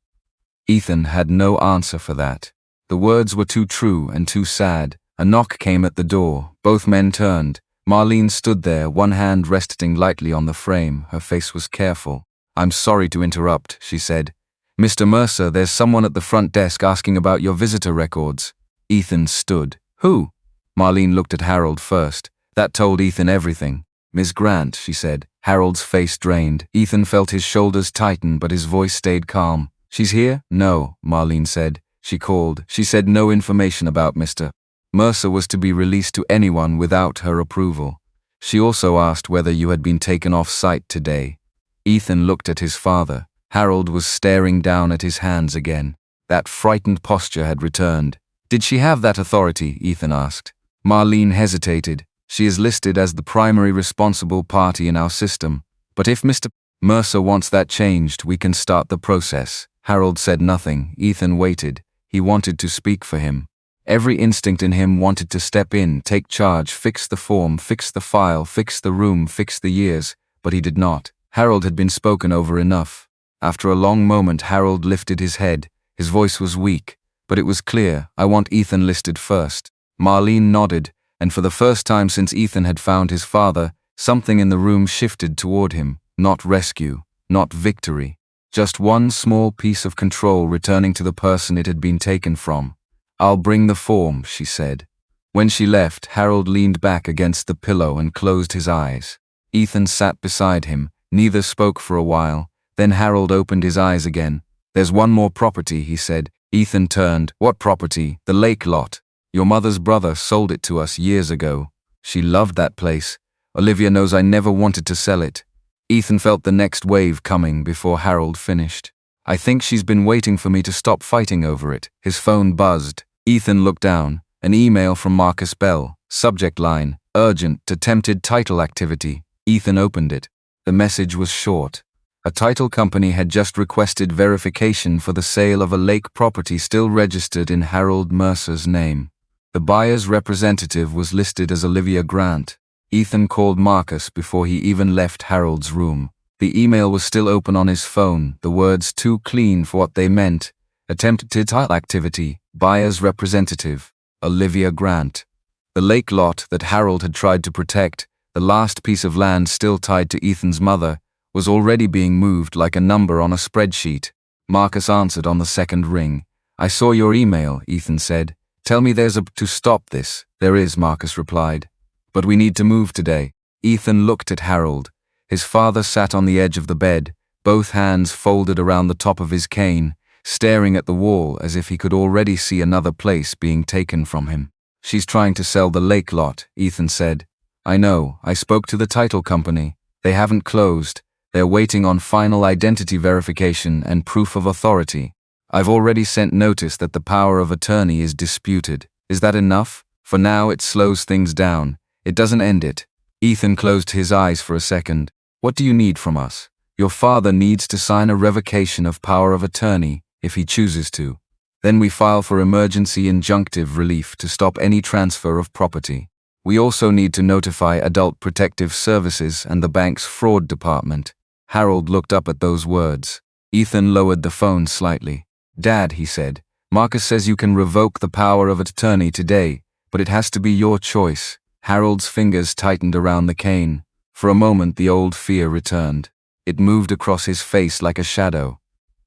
Ethan had no answer for that. The words were too true and too sad. A knock came at the door. Both men turned. Marlene stood there, one hand resting lightly on the frame. Her face was careful. I'm sorry to interrupt, she said. Mr. Mercer, there's someone at the front desk asking about your visitor records. Ethan stood. Who? Marlene looked at Harold first. That told Ethan everything. Miss Grant, she said. Harold's face drained. Ethan felt his shoulders tighten, but his voice stayed calm. She's here? No, Marlene said. She called. She said no information about Mr. Mercer was to be released to anyone without her approval. She also asked whether you had been taken off site today. Ethan looked at his father. Harold was staring down at his hands again. That frightened posture had returned. Did she have that authority? Ethan asked. Marlene hesitated. She is listed as the primary responsible party in our system. But if Mr. Mercer wants that changed, we can start the process. Harold said nothing. Ethan waited. He wanted to speak for him. Every instinct in him wanted to step in, take charge, fix the form, fix the file, fix the room, fix the years, but he did not. Harold had been spoken over enough. After a long moment, Harold lifted his head. His voice was weak, but it was clear. I want Ethan listed first. Marlene nodded, and for the first time since Ethan had found his father, something in the room shifted toward him. Not rescue, not victory. Just one small piece of control returning to the person it had been taken from. I'll bring the form, she said. When she left, Harold leaned back against the pillow and closed his eyes. Ethan sat beside him. Neither spoke for a while. Then Harold opened his eyes again. There's one more property, he said. Ethan turned. What property? The lake lot. Your mother's brother sold it to us years ago. She loved that place. Olivia knows I never wanted to sell it. Ethan felt the next wave coming before Harold finished. I think she's been waiting for me to stop fighting over it. His phone buzzed. Ethan looked down. An email from Marcus Bell. Subject line, urgent, attempted title activity. Ethan opened it. The message was short. A title company had just requested verification for the sale of a lake property still registered in Harold Mercer's name. The buyer's representative was listed as Olivia Grant. Ethan called Marcus before he even left Harold's room. The email was still open on his phone, the words too clean for what they meant. Attempted title activity, buyer's representative, Olivia Grant. The lake lot that Harold had tried to protect, the last piece of land still tied to Ethan's mother, was already being moved like a number on a spreadsheet. Marcus answered on the second ring. I saw your email, Ethan said. Tell me there's a to stop this. There is, Marcus replied. But we need to move today. Ethan looked at Harold. His father sat on the edge of the bed, both hands folded around the top of his cane, staring at the wall as if he could already see another place being taken from him. She's trying to sell the lake lot, Ethan said. I know, I spoke to the title company. They haven't closed. They're waiting on final identity verification and proof of authority. I've already sent notice that the power of attorney is disputed. Is that enough? For now it slows things down. It doesn't end it. Ethan closed his eyes for a second. What do you need from us? Your father needs to sign a revocation of power of attorney, if he chooses to. Then we file for emergency injunctive relief to stop any transfer of property. We also need to notify Adult Protective Services and the bank's fraud department. Harold looked up at those words. Ethan lowered the phone slightly. Dad, he said, Marcus says you can revoke the power of attorney today, but it has to be your choice. Harold's fingers tightened around the cane. For a moment the old fear returned. It moved across his face like a shadow.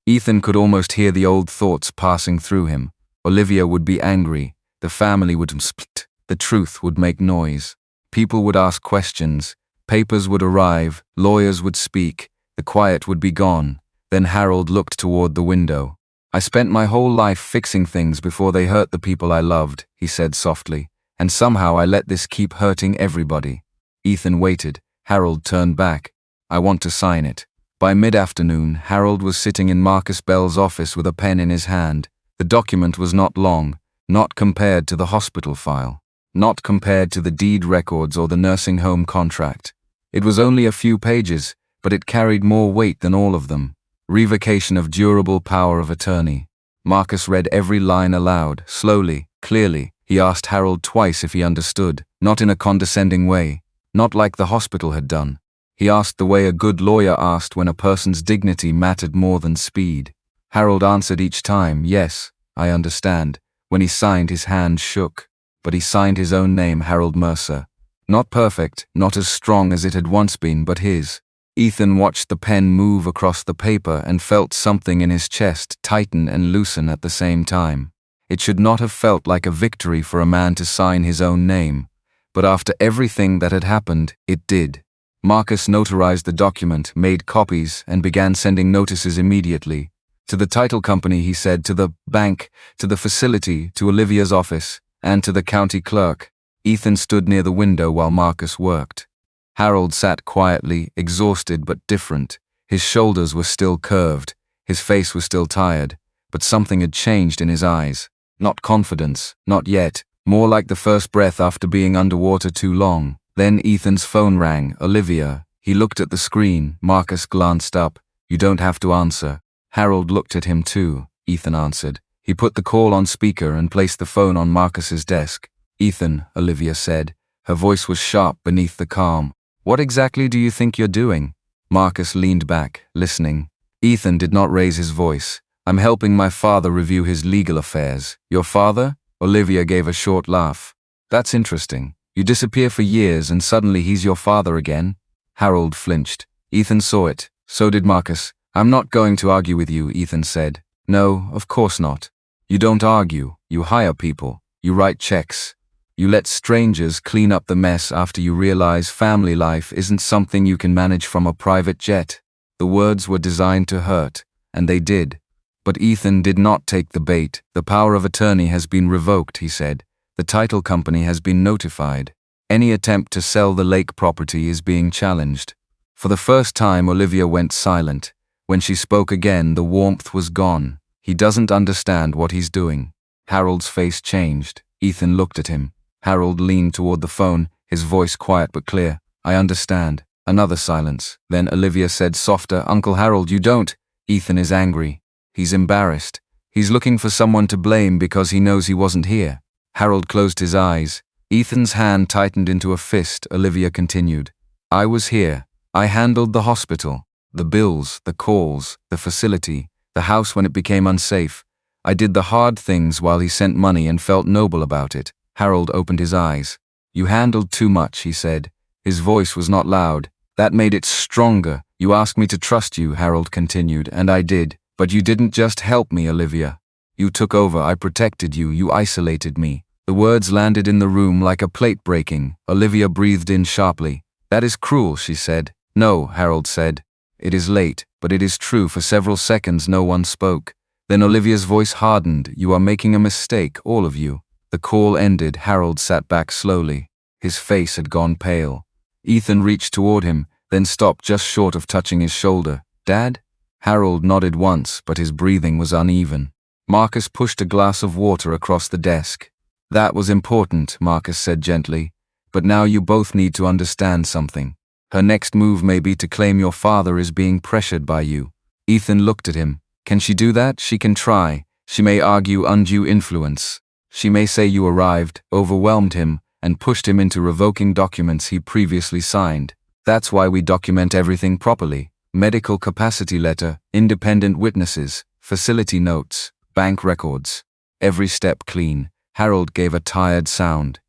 Ethan could almost hear the old thoughts passing through him. Olivia would be angry. The family would split. The truth would make noise. People would ask questions. Papers would arrive. Lawyers would speak. The quiet would be gone. Then Harold looked toward the window. I spent my whole life fixing things before they hurt the people I loved, he said softly. And somehow I let this keep hurting everybody. Ethan waited. Harold turned back. I want to sign it. By mid-afternoon, Harold was sitting in Marcus Bell's office with a pen in his hand. The document was not long, not compared to the hospital file, not compared to the deed records or the nursing home contract. It was only a few pages, but it carried more weight than all of them. Revocation of durable power of attorney. Marcus read every line aloud, slowly, clearly. He asked Harold twice if he understood, not in a condescending way, not like the hospital had done. He asked the way a good lawyer asked when a person's dignity mattered more than speed. Harold answered each time, yes, I understand. When he signed, his hand shook. But he signed his own name, Harold Mercer. Not perfect, not as strong as it had once been, but his. Ethan watched the pen move across the paper and felt something in his chest tighten and loosen at the same time. It should not have felt like a victory for a man to sign his own name, but after everything that had happened, it did. Marcus notarized the document, made copies, and began sending notices immediately. To the title company, he said, to the bank, to the facility, to Olivia's office, and to the county clerk. Ethan stood near the window while Marcus worked. Harold sat quietly, exhausted but different. His shoulders were still curved, his face was still tired, but something had changed in his eyes. Not confidence, not yet, more like the first breath after being underwater too long. Then Ethan's phone rang. Olivia. He looked at the screen. Marcus glanced up. You don't have to answer. Harold looked at him too. Ethan answered. He put the call on speaker and placed the phone on Marcus's desk. Ethan, Olivia said. Her voice was sharp beneath the calm. What exactly do you think you're doing? Marcus leaned back, listening. Ethan did not raise his voice. I'm helping my father review his legal affairs. Your father? Olivia gave a short laugh. That's interesting. You disappear for years and suddenly he's your father again? Harold flinched. Ethan saw it. So did Marcus. I'm not going to argue with you, Ethan said. No, of course not. You don't argue. You hire people. You write checks. You let strangers clean up the mess after you realize family life isn't something you can manage from a private jet. The words were designed to hurt, and they did. But Ethan did not take the bait. The power of attorney has been revoked, he said. The title company has been notified. Any attempt to sell the lake property is being challenged. For the first time, Olivia went silent. When she spoke again, the warmth was gone. He doesn't understand what he's doing. Harold's face changed. Ethan looked at him. Harold leaned toward the phone, his voice quiet but clear. I understand. Another silence. Then Olivia said softer, Uncle Harold, you don't. Ethan is angry. He's embarrassed. He's looking for someone to blame because he knows he wasn't here. Harold closed his eyes. Ethan's hand tightened into a fist. Olivia continued. I was here. I handled the hospital, the bills, the calls, the facility, the house when it became unsafe. I did the hard things while he sent money and felt noble about it. Harold opened his eyes. You handled too much, he said. His voice was not loud. That made it stronger. You asked me to trust you, Harold continued, and I did. But you didn't just help me, Olivia. You took over, I protected you, you isolated me. The words landed in the room like a plate breaking. Olivia breathed in sharply. That is cruel, she said. No, Harold said. It is late, but it is true. For several seconds no one spoke. Then Olivia's voice hardened. You are making a mistake, all of you. The call ended. Harold sat back slowly. His face had gone pale. Ethan reached toward him, then stopped just short of touching his shoulder. Dad? Harold nodded once, but his breathing was uneven. Marcus pushed a glass of water across the desk. That was important, Marcus said gently. But now you both need to understand something. Her next move may be to claim your father is being pressured by you. Ethan looked at him. Can she do that? She can try. She may argue undue influence. She may say you arrived, overwhelmed him, and pushed him into revoking documents he previously signed. That's why we document everything properly. Medical capacity letter, independent witnesses, facility notes, bank records. Every step clean. Harold gave a tired sound.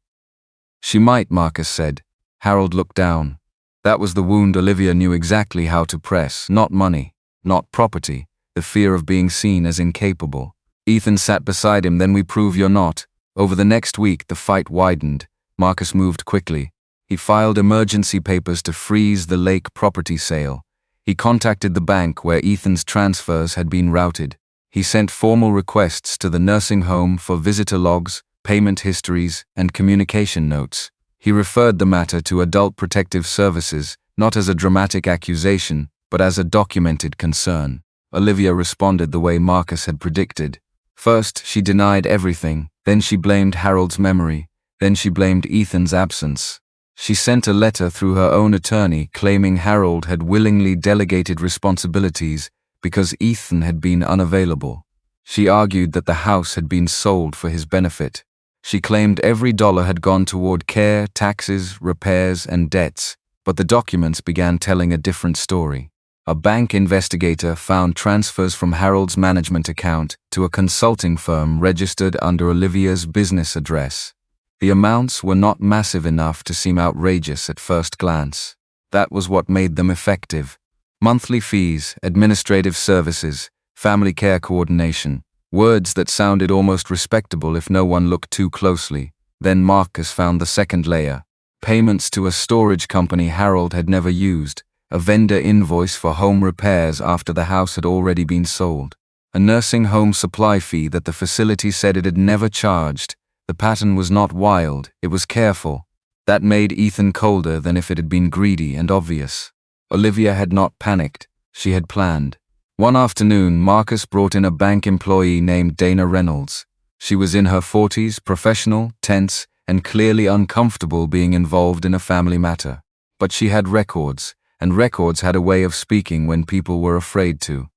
She might, Marcus said. Harold looked down. That was the wound. Olivia knew exactly how to press. Not money, not property, the fear of being seen as incapable. Ethan sat beside him. Then we prove you're not. Over the next week, the fight widened. Marcus moved quickly. He filed emergency papers to freeze the lake property sale. He contacted the bank where Ethan's transfers had been routed. He sent formal requests to the nursing home for visitor logs, payment histories, and communication notes. He referred the matter to Adult Protective Services, not as a dramatic accusation, but as a documented concern. Olivia responded the way Marcus had predicted. First, she denied everything, then she blamed Harold's memory, then she blamed Ethan's absence. She sent a letter through her own attorney claiming Harold had willingly delegated responsibilities because Ethan had been unavailable. She argued that the house had been sold for his benefit. She claimed every dollar had gone toward care, taxes, repairs, and debts, but the documents began telling a different story. A bank investigator found transfers from Harold's management account to a consulting firm registered under Olivia's business address. The amounts were not massive enough to seem outrageous at first glance. That was what made them effective. Monthly fees, administrative services, family care coordination, words that sounded almost respectable if no one looked too closely. Then Marcus found the second layer. Payments to a storage company Harold had never used, a vendor invoice for home repairs after the house had already been sold, a nursing home supply fee that the facility said it had never charged. The pattern was not wild, it was careful. That made Ethan colder than if it had been greedy and obvious. Olivia had not panicked, she had planned. One afternoon, Marcus brought in a bank employee named Dana Reynolds. She was in her 40s, professional, tense, and clearly uncomfortable being involved in a family matter. But she had records, and records had a way of speaking when people were afraid to.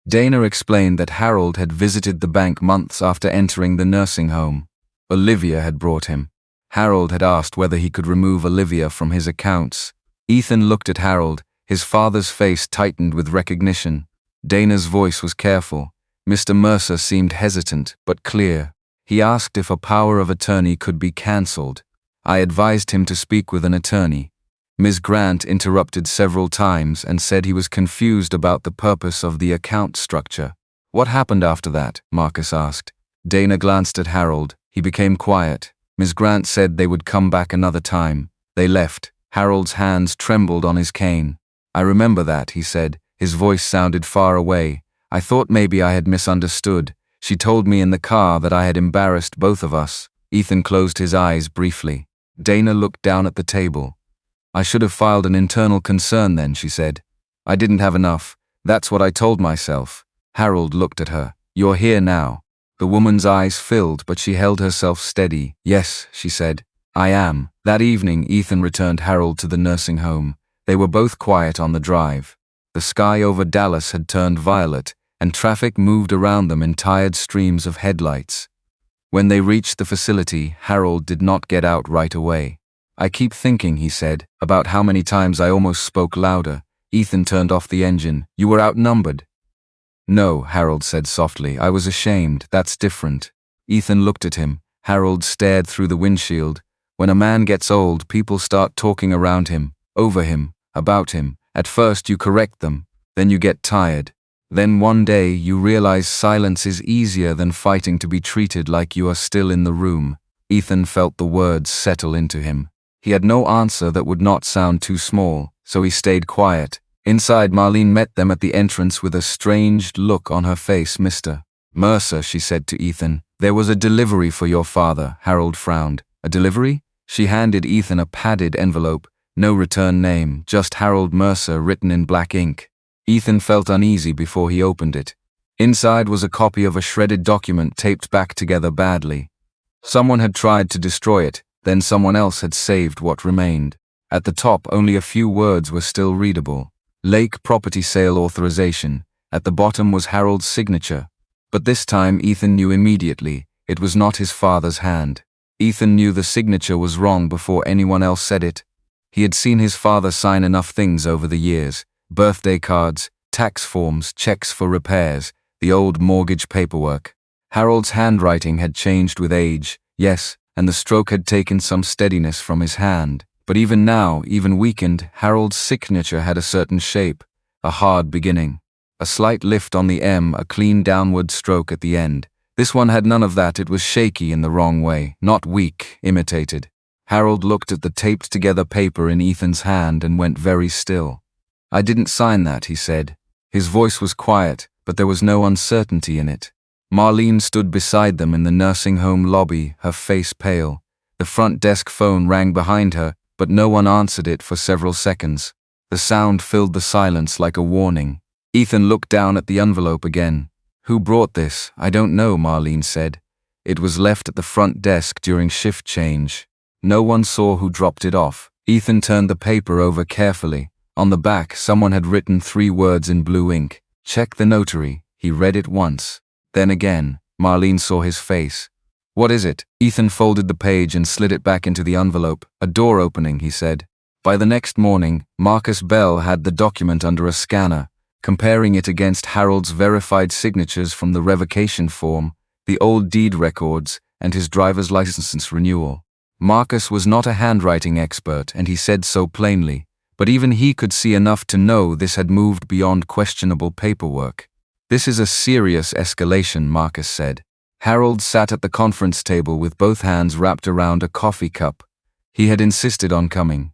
Dana explained that Harold had visited the bank months after entering the nursing home. Olivia had brought him. Harold had asked whether he could remove Olivia from his accounts. Ethan looked at Harold, his father's face tightened with recognition. Dana's voice was careful. Mr. Mercer seemed hesitant, but clear. He asked if a power of attorney could be cancelled. I advised him to speak with an attorney. Ms. Grant interrupted several times and said he was confused about the purpose of the account structure. What happened after that? Marcus asked. Dana glanced at Harold. He became quiet. Ms. Grant said they would come back another time. They left. Harold's hands trembled on his cane. I remember that, he said. His voice sounded far away. I thought maybe I had misunderstood. She told me in the car that I had embarrassed both of us. Ethan closed his eyes briefly. Dana looked down at the table. I should have filed an internal concern then, she said. I didn't have enough. That's what I told myself. Harold looked at her. You're here now. The woman's eyes filled, but she held herself steady. "Yes," she said, "I am." That evening, Ethan returned Harold to the nursing home. They were both quiet on the drive. The sky over Dallas had turned violet, and traffic moved around them in tired streams of headlights. When they reached the facility, Harold did not get out right away. "I keep thinking," he said, "about how many times I almost spoke louder." Ethan turned off the engine. "You were outnumbered." "No," Harold said softly. "I was ashamed. That's different." Ethan looked at him. Harold stared through the windshield. When a man gets old, people start talking around him, over him, about him. At first you correct them, then you get tired. Then one day you realize silence is easier than fighting to be treated like you are still in the room. Ethan felt the words settle into him. He had no answer that would not sound too small, so he stayed quiet. Inside, Marlene met them at the entrance with a strange look on her face. "Mr. Mercer," she said to Ethan, "there was a delivery for your father." Harold frowned. "A delivery?" She handed Ethan a padded envelope. No return name, just Harold Mercer written in black ink. Ethan felt uneasy before he opened it. Inside was a copy of a shredded document taped back together badly. Someone had tried to destroy it, then someone else had saved what remained. At the top, only a few words were still readable. "Lake Property Sale Authorization." At the bottom was Harold's signature. But this time Ethan knew immediately it was not his father's hand. Ethan knew the signature was wrong before anyone else said it. He had seen his father sign enough things over the years: birthday cards, tax forms, checks for repairs, the old mortgage paperwork. Harold's handwriting had changed with age, yes, and the stroke had taken some steadiness from his hand. But even now, even weakened, Harold's signature had a certain shape, a hard beginning. A slight lift on the M, a clean downward stroke at the end. This one had none of that. It was shaky in the wrong way, not weak, imitated. Harold looked at the taped-together paper in Ethan's hand and went very still. "I didn't sign that," he said. His voice was quiet, but there was no uncertainty in it. Marlene stood beside them in the nursing home lobby, her face pale. The front desk phone rang behind her, but no one answered it for several seconds. The sound filled the silence like a warning. Ethan looked down at the envelope again. "Who brought this?" "I don't know," Marlene said. "It was left at the front desk during shift change. No one saw who dropped it off." Ethan turned the paper over carefully. On the back, someone had written 3 words in blue ink. "Check the notary." He read it once. Then again. Marlene saw his face. "What is it?" Ethan folded the page and slid it back into the envelope. "A door opening," he said. By the next morning, Marcus Bell had the document under a scanner, comparing it against Harold's verified signatures from the revocation form, the old deed records, and his driver's license renewal. Marcus was not a handwriting expert, and he said so plainly, but even he could see enough to know this had moved beyond questionable paperwork. "This is a serious escalation," Marcus said. Harold sat at the conference table with both hands wrapped around a coffee cup. He had insisted on coming.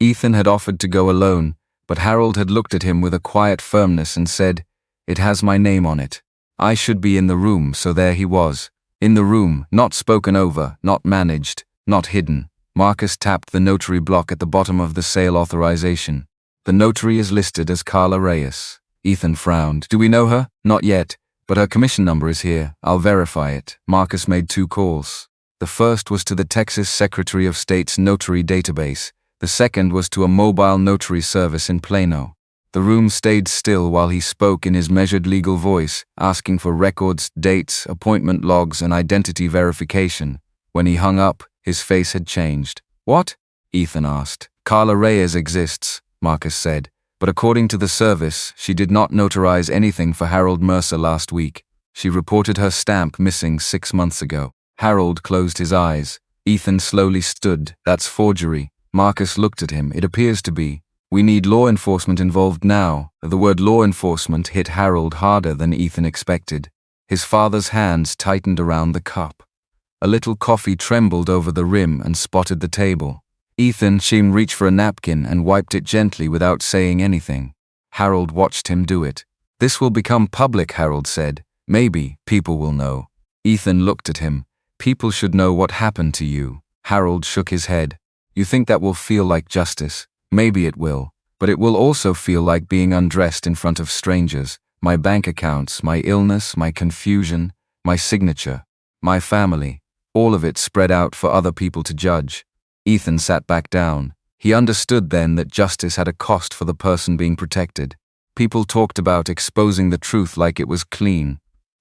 Ethan had offered to go alone, but Harold had looked at him with a quiet firmness and said, "It has my name on it. I should be in the room," so there he was. In the room, not spoken over, not managed, not hidden. Marcus tapped the notary block at the bottom of the sale authorization. "The notary is listed as Carla Reyes." Ethan frowned. "Do we know her?" "Not yet, but her commission number is here. I'll verify it." Marcus made 2 calls. The first was to the Texas Secretary of State's notary database. The second was to a mobile notary service in Plano. The room stayed still while he spoke in his measured legal voice, asking for records, dates, appointment logs, and identity verification. When he hung up, his face had changed. "What?" Ethan asked. "Carla Reyes exists," Marcus said, "but according to the service, she did not notarize anything for Harold Mercer last week. She reported her stamp missing 6 months ago." Harold closed his eyes. Ethan slowly stood. "That's forgery." Marcus looked at him. "It appears to be. We need law enforcement involved now." The word law enforcement hit Harold harder than Ethan expected. His father's hands tightened around the cup. A little coffee trembled over the rim and spotted the table. Ethan reached for a napkin and wiped it gently without saying anything. Harold watched him do it. "This will become public," Harold said. "Maybe people will know." Ethan looked at him. "People should know what happened to you." Harold shook his head. "You think that will feel like justice? Maybe it will, but it will also feel like being undressed in front of strangers. My bank accounts, my illness, my confusion, my signature, my family, all of it spread out for other people to judge. Ethan sat back down. He understood then that justice had a cost for the person being protected. People talked about exposing the truth like it was clean.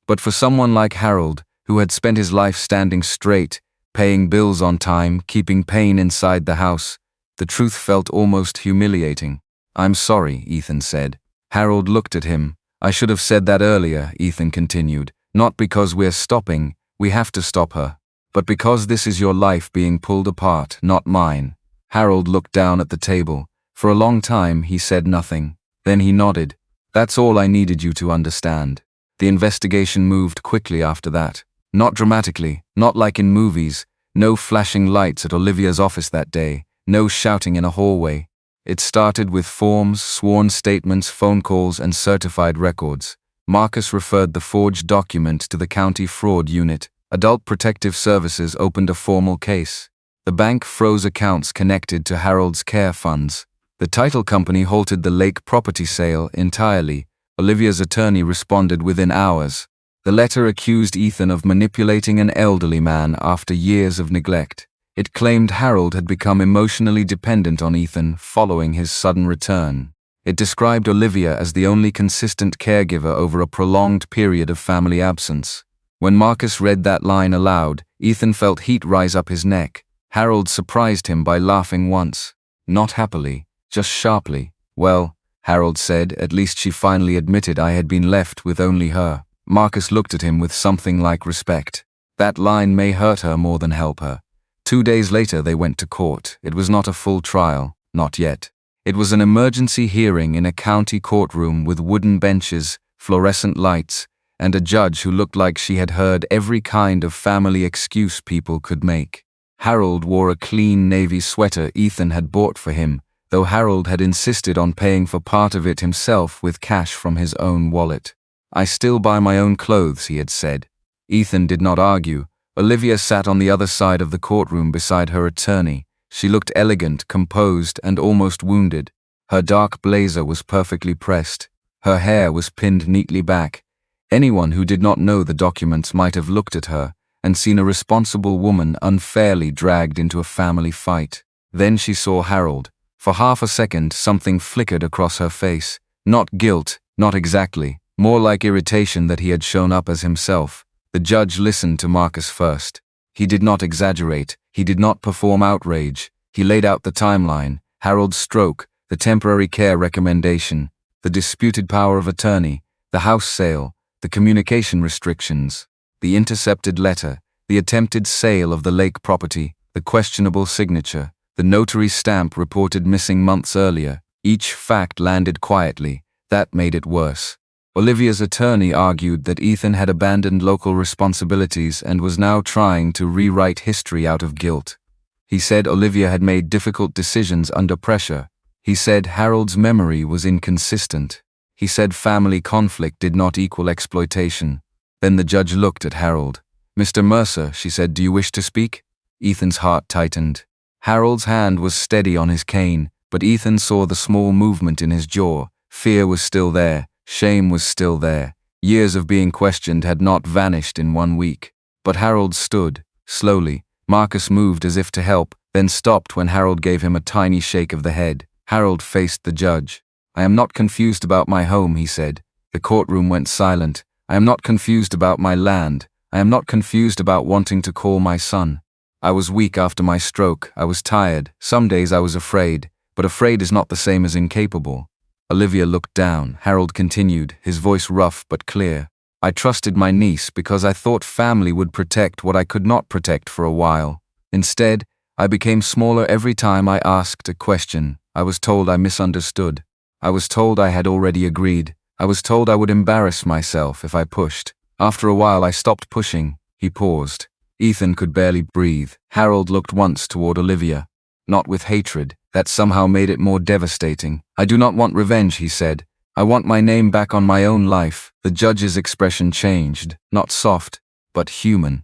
But for someone like Harold, who had spent his life standing straight, paying bills on time, keeping pain inside the house, the truth felt almost humiliating. "I'm sorry," Ethan said. Harold looked at him. "I should have said that earlier," Ethan continued. "Not because we're stopping, we have to stop her, but because this is your life being pulled apart, not mine." Harold looked down at the table. For a long time he said nothing. Then he nodded. "That's all I needed you to understand." The investigation moved quickly after that. Not dramatically, not like in movies. No flashing lights at Olivia's office that day. No shouting in a hallway. It started with forms, sworn statements, phone calls, and certified records. Marcus referred the forged document to the county fraud unit. Adult Protective Services opened a formal case. The bank froze accounts connected to Harold's care funds. The title company halted the lake property sale entirely. Olivia's attorney responded within hours. The letter accused Ethan of manipulating an elderly man after years of neglect. It claimed Harold had become emotionally dependent on Ethan following his sudden return. It described Olivia as the only consistent caregiver over a prolonged period of family absence. When Marcus read that line aloud, Ethan felt heat rise up his neck. Harold surprised him by laughing once. Not happily, just sharply. "Well," Harold said, "at least she finally admitted I had been left with only her." Marcus looked at him with something like respect. That line may hurt her more than help her. 2 days later they went to court. It was not a full trial, not yet. It was an emergency hearing in a county courtroom with wooden benches, fluorescent lights, and a judge who looked like she had heard every kind of family excuse people could make. Harold wore a clean navy sweater Ethan had bought for him, though Harold had insisted on paying for part of it himself with cash from his own wallet. "I still buy my own clothes," he had said. Ethan did not argue. Olivia sat on the other side of the courtroom beside her attorney. She looked elegant, composed, and almost wounded. Her dark blazer was perfectly pressed. Her hair was pinned neatly back. Anyone who did not know the documents might have looked at her and seen a responsible woman unfairly dragged into a family fight. Then she saw Harold. For half a second, something flickered across her face. Not guilt, not exactly, more like irritation that he had shown up as himself. The judge listened to Marcus first. He did not exaggerate. He did not perform outrage. He laid out the timeline: Harold's stroke, the temporary care recommendation, the disputed power of attorney, the house sale, the communication restrictions, the intercepted letter, the attempted sale of the lake property, the questionable signature, the notary stamp reported missing months earlier. Each fact landed quietly. That made it worse. Olivia's attorney argued that Ethan had abandoned local responsibilities and was now trying to rewrite history out of guilt. He said Olivia had made difficult decisions under pressure. He said Harold's memory was inconsistent. He said family conflict did not equal exploitation. Then the judge looked at Harold. "Mr. Mercer," she said, "do you wish to speak?" Ethan's heart tightened. Harold's hand was steady on his cane, but Ethan saw the small movement in his jaw. Fear was still there. Shame was still there. Years of being questioned had not vanished in 1 week. But Harold stood, slowly. Marcus moved as if to help, then stopped when Harold gave him a tiny shake of the head. Harold faced the judge. "I am not confused about my home," he said. The courtroom went silent. "I am not confused about my land. I am not confused about wanting to call my son. I was weak after my stroke. I was tired. Some days I was afraid. But afraid is not the same as incapable." Olivia looked down. Harold continued, his voice rough but clear. "I trusted my niece because I thought family would protect what I could not protect for a while. Instead, I became smaller every time I asked a question. I was told I misunderstood. I was told I had already agreed. I was told I would embarrass myself if I pushed. After a while I stopped pushing." He paused. Ethan could barely breathe. Harold looked once toward Olivia. Not with hatred. That somehow made it more devastating. "I do not want revenge," he said. "I want my name back on my own life." The judge's expression changed, not soft, but human.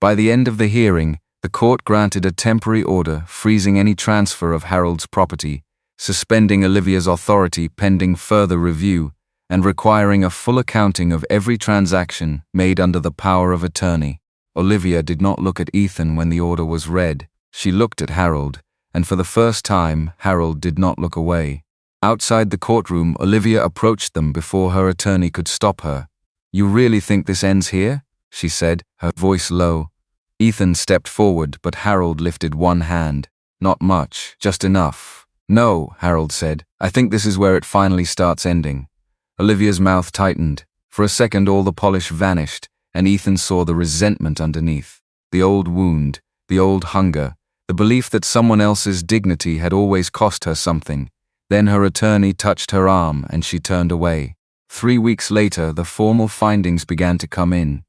By the end of the hearing, the court granted a temporary order freezing any transfer of Harold's property, suspending Olivia's authority pending further review, and requiring a full accounting of every transaction made under the power of attorney. Olivia did not look at Ethan when the order was read. She looked at Harold, and for the first time, Harold did not look away. Outside the courtroom, Olivia approached them before her attorney could stop her. "You really think this ends here?" she said, her voice low. Ethan stepped forward, but Harold lifted one hand. "Not much, just enough." "No," Harold said. "I think this is where it finally starts ending." Olivia's mouth tightened. For a second all the polish vanished, and Ethan saw the resentment underneath. The old wound, the old hunger, the belief that someone else's dignity had always cost her something. Then her attorney touched her arm and she turned away. 3 weeks later, the formal findings began to come in.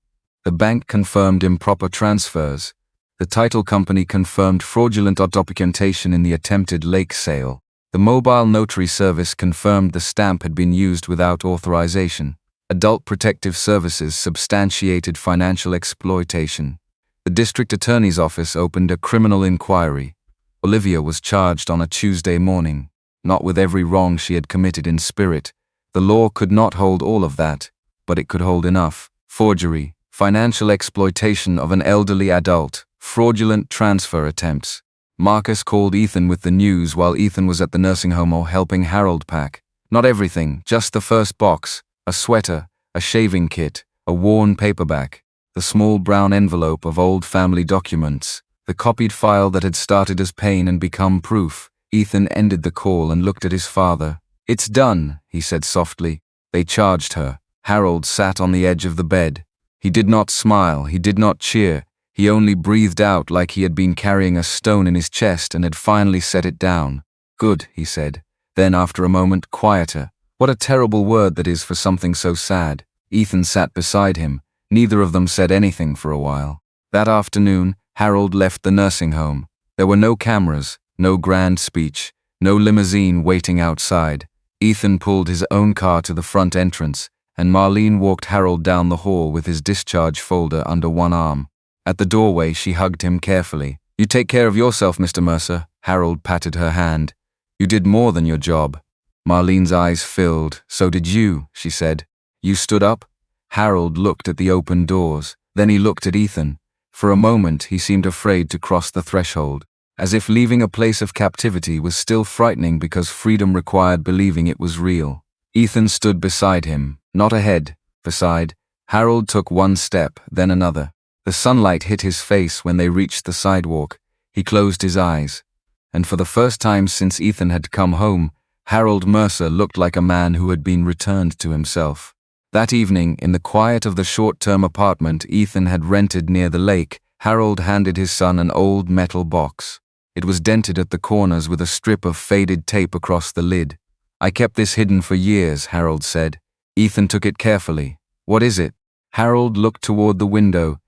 The bank confirmed improper transfers. The title company confirmed fraudulent documentation in the attempted lake sale. The mobile notary service confirmed the stamp had been used without authorization. Adult Protective Services substantiated financial exploitation. The district attorney's office opened a criminal inquiry. Olivia was charged on a Tuesday morning, not with every wrong she had committed in spirit. The law could not hold all of that, but it could hold enough. Forgery, financial exploitation of an elderly adult, fraudulent transfer attempts. Marcus called Ethan with the news while Ethan was at the nursing home or helping Harold pack. Not everything, just the first box. A sweater, a shaving kit, a worn paperback, the small brown envelope of old family documents, the copied file that had started as pain and become proof. Ethan ended the call and looked at his father. "It's done," he said softly. They charged her. Harold sat on the edge of the bed. He did not smile, he did not cheer. He only breathed out like he had been carrying a stone in his chest and had finally set it down. "Good," he said. Then after a moment, quieter. "What a terrible word that is for something so sad." Ethan sat beside him. Neither of them said anything for a while. That afternoon, Harold left the nursing home. There were no cameras, no grand speech, no limousine waiting outside. Ethan pulled his own car to the front entrance, and Marlene walked Harold down the hall with his discharge folder under one arm. At the doorway, she hugged him carefully. "You take care of yourself, Mr. Mercer." Harold patted her hand. "You did more than your job." Marlene's eyes filled. "So did you," she said. "You stood up?" Harold looked at the open doors. Then he looked at Ethan. For a moment, he seemed afraid to cross the threshold, as if leaving a place of captivity was still frightening because freedom required believing it was real. Ethan stood beside him, not ahead, beside. Harold took one step, then another. The sunlight hit his face when they reached the sidewalk. He closed his eyes. And for the first time since Ethan had come home, Harold Mercer looked like a man who had been returned to himself. That evening, in the quiet of the short-term apartment Ethan had rented near the lake, Harold handed his son an old metal box. It was dented at the corners with a strip of faded tape across the lid. "I kept this hidden for years," Harold said. Ethan took it carefully. "What is it?" Harold looked toward the window,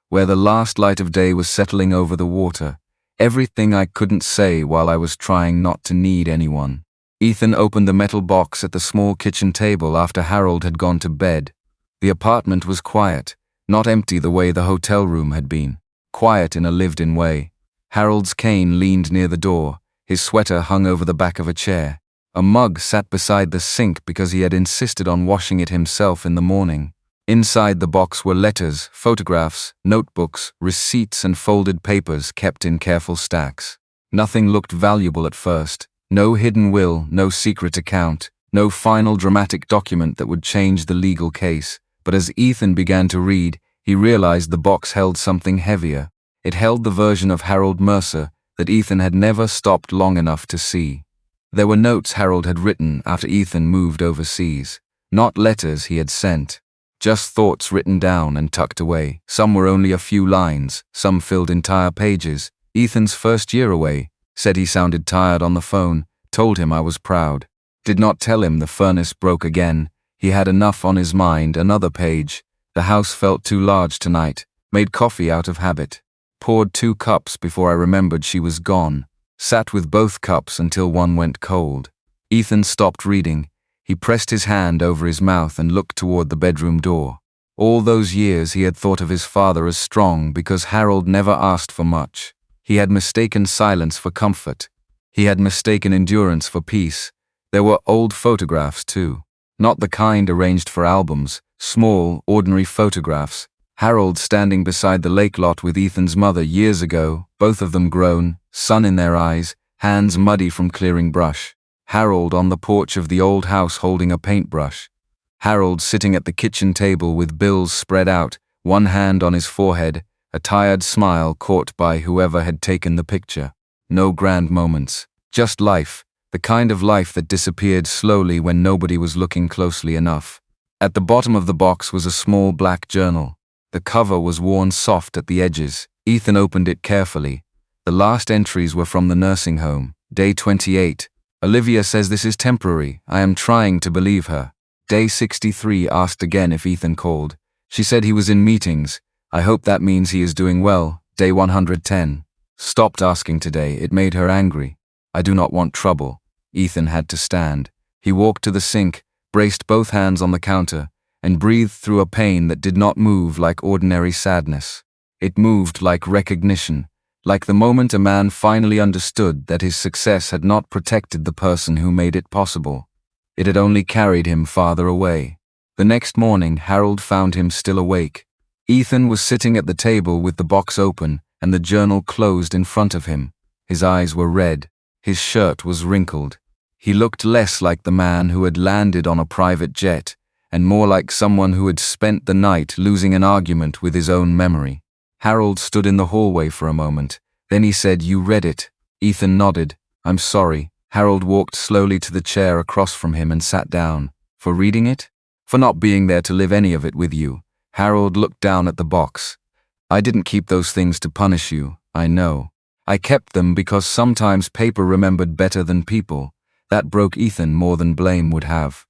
where the last light of day was settling over the water. "Everything I couldn't say while I was trying not to need anyone." Ethan opened the metal box at the small kitchen table after Harold had gone to bed. The apartment was quiet, not empty the way the hotel room had been. Quiet in a lived-in way. Harold's cane leaned near the door. His sweater hung over the back of a chair. A mug sat beside the sink because he had insisted on washing it himself in the morning. Inside the box were letters, photographs, notebooks, receipts and folded papers kept in careful stacks. Nothing looked valuable at first. No hidden will, no secret account, no final dramatic document that would change the legal case. But as Ethan began to read, he realized the box held something heavier. It held the version of Harold Mercer that Ethan had never stopped long enough to see. There were notes Harold had written after Ethan moved overseas. Not letters he had sent. Just thoughts written down and tucked away. Some were only a few lines, some filled entire pages. Ethan's first year away. Said he sounded tired on the phone, told him I was proud. Did not tell him the furnace broke again. He had enough on his mind, another page. The house felt too large tonight. Made coffee out of habit. Poured 2 cups before I remembered she was gone. Sat with both cups until one went cold. Ethan stopped reading. He pressed his hand over his mouth and looked toward the bedroom door. All those years he had thought of his father as strong because Harold never asked for much. He had mistaken silence for comfort. He had mistaken endurance for peace. There were old photographs, too. Not the kind arranged for albums, small, ordinary photographs. Harold standing beside the lake lot with Ethan's mother years ago, both of them grown, sun in their eyes, hands muddy from clearing brush. Harold on the porch of the old house holding a paintbrush. Harold sitting at the kitchen table with bills spread out, one hand on his forehead, a tired smile caught by whoever had taken the picture. No grand moments, just life, the kind of life that disappeared slowly when nobody was looking closely enough. At the bottom of the box was a small black journal. The cover was worn soft at the edges. Ethan opened it carefully. The last entries were from the nursing home. Day 28. Olivia says this is temporary. I am trying to believe her. Day 63 asked again if Ethan called. She said he was in meetings. I hope that means he is doing well. Day 110. Stopped asking today. It made her angry. I do not want trouble. Ethan had to stand. He walked to the sink, braced both hands on the counter, and breathed through a pain that did not move like ordinary sadness. It moved like recognition, like the moment a man finally understood that his success had not protected the person who made it possible. It had only carried him farther away. The next morning, Harold found him still awake. Ethan was sitting at the table with the box open and the journal closed in front of him. His eyes were red. His shirt was wrinkled. He looked less like the man who had landed on a private jet, and more like someone who had spent the night losing an argument with his own memory. Harold stood in the hallway for a moment. Then he said, "You read it?" Ethan nodded. "I'm sorry." Harold walked slowly to the chair across from him and sat down. "For reading it? For not being there to live any of it with you?" Harold looked down at the box. "I didn't keep those things to punish you, I know. I kept them because sometimes paper remembered better than people. That broke Ethan more than blame would have."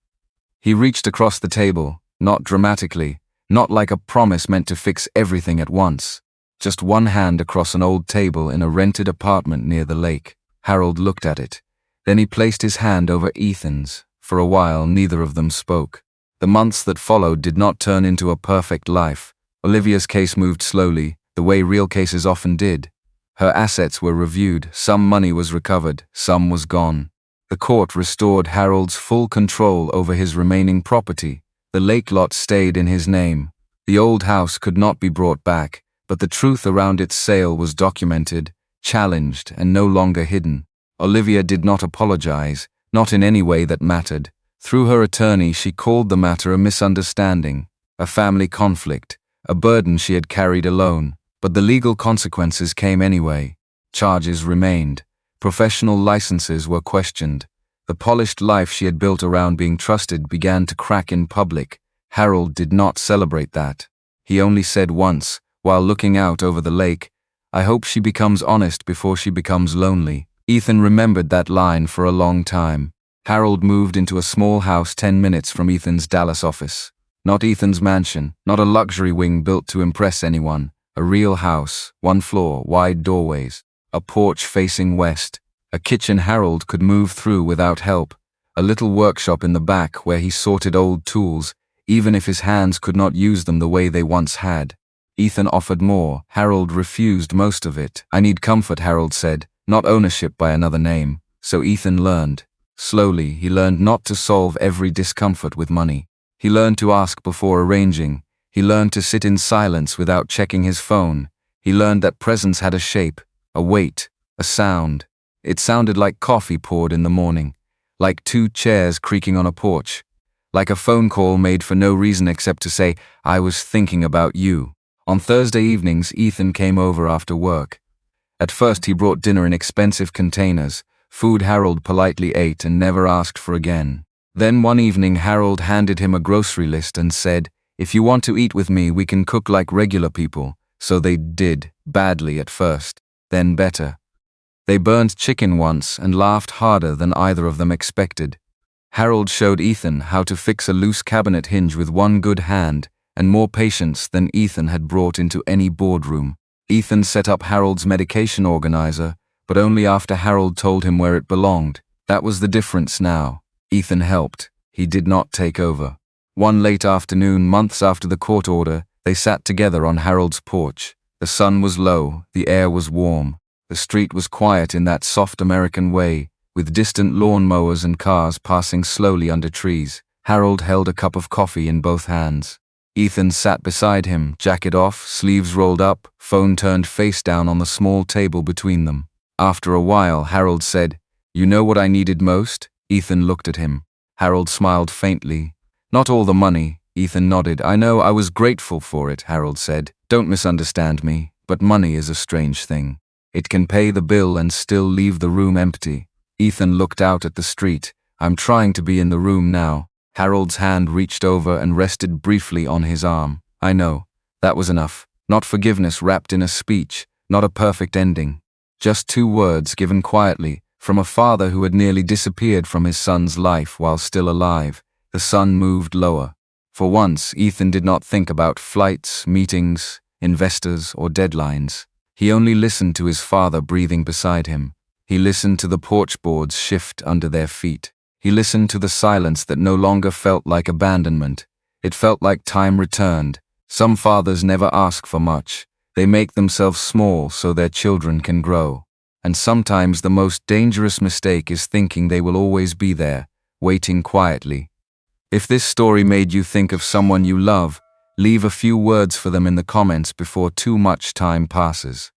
He reached across the table, not dramatically, not like a promise meant to fix everything at once. Just one hand across an old table in a rented apartment near the lake. Harold looked at it. Then he placed his hand over Ethan's. For a while, neither of them spoke. The months that followed did not turn into a perfect life. Olivia's case moved slowly, the way real cases often did. Her assets were reviewed, some money was recovered, some was gone. The court restored Harold's full control over his remaining property. The lake lot stayed in his name. The old house could not be brought back, but the truth around its sale was documented, challenged, and no longer hidden. Olivia did not apologize, not in any way that mattered. Through her attorney, she called the matter a misunderstanding, a family conflict, a burden she had carried alone. But the legal consequences came anyway. Charges remained. Professional licenses were questioned. The polished life she had built around being trusted began to crack in public. Harold did not celebrate that. He only said once, while looking out over the lake, "I hope she becomes honest before she becomes lonely." Ethan remembered that line for a long time. Harold moved into a small house 10 minutes from Ethan's Dallas office. Not Ethan's mansion, not a luxury wing built to impress anyone. A real house, one floor, wide doorways. A porch facing west, a kitchen Harold could move through without help, a little workshop in the back where he sorted old tools, even if his hands could not use them the way they once had. Ethan offered more. Harold refused most of it. "I need comfort," Harold said, "not ownership by another name." So Ethan learned. Slowly, he learned not to solve every discomfort with money. He learned to ask before arranging. He learned to sit in silence without checking his phone. He learned that presence had a shape, a weight, a sound. It sounded like coffee poured in the morning, like 2 chairs creaking on a porch, like a phone call made for no reason except to say, "I was thinking about you." On Thursday evenings, Ethan came over after work. At first he brought dinner in expensive containers, food Harold politely ate and never asked for again. Then one evening Harold handed him a grocery list and said, "If you want to eat with me, we can cook like regular people." So they did, badly at first. Then better. They burned chicken once and laughed harder than either of them expected. Harold showed Ethan how to fix a loose cabinet hinge with one good hand and more patience than Ethan had brought into any boardroom. Ethan set up Harold's medication organizer, but only after Harold told him where it belonged. That was the difference now. Ethan helped. He did not take over. One late afternoon, months after the court order, they sat together on Harold's porch. The sun was low, the air was warm. The street was quiet in that soft American way, with distant lawn mowers and cars passing slowly under trees. Harold held a cup of coffee in both hands. Ethan sat beside him, jacket off, sleeves rolled up, phone turned face down on the small table between them. After a while, Harold said, "You know what I needed most?" Ethan looked at him. Harold smiled faintly. "Not all the money." Ethan nodded. "I know, I was grateful for it," Harold said. "Don't misunderstand me, but money is a strange thing. It can pay the bill and still leave the room empty." Ethan looked out at the street. "I'm trying to be in the room now." Harold's hand reached over and rested briefly on his arm. "I know. That was enough. Not forgiveness wrapped in a speech, not a perfect ending. Just 2 words given quietly, from a father who had nearly disappeared from his son's life while still alive." The sun moved lower. For once, Ethan did not think about flights, meetings, investors, or deadlines. He only listened to his father breathing beside him. He listened to the porch boards shift under their feet. He listened to the silence that no longer felt like abandonment. It felt like time returned. Some fathers never ask for much. They make themselves small so their children can grow. And sometimes the most dangerous mistake is thinking they will always be there, waiting quietly. If this story made you think of someone you love, leave a few words for them in the comments before too much time passes.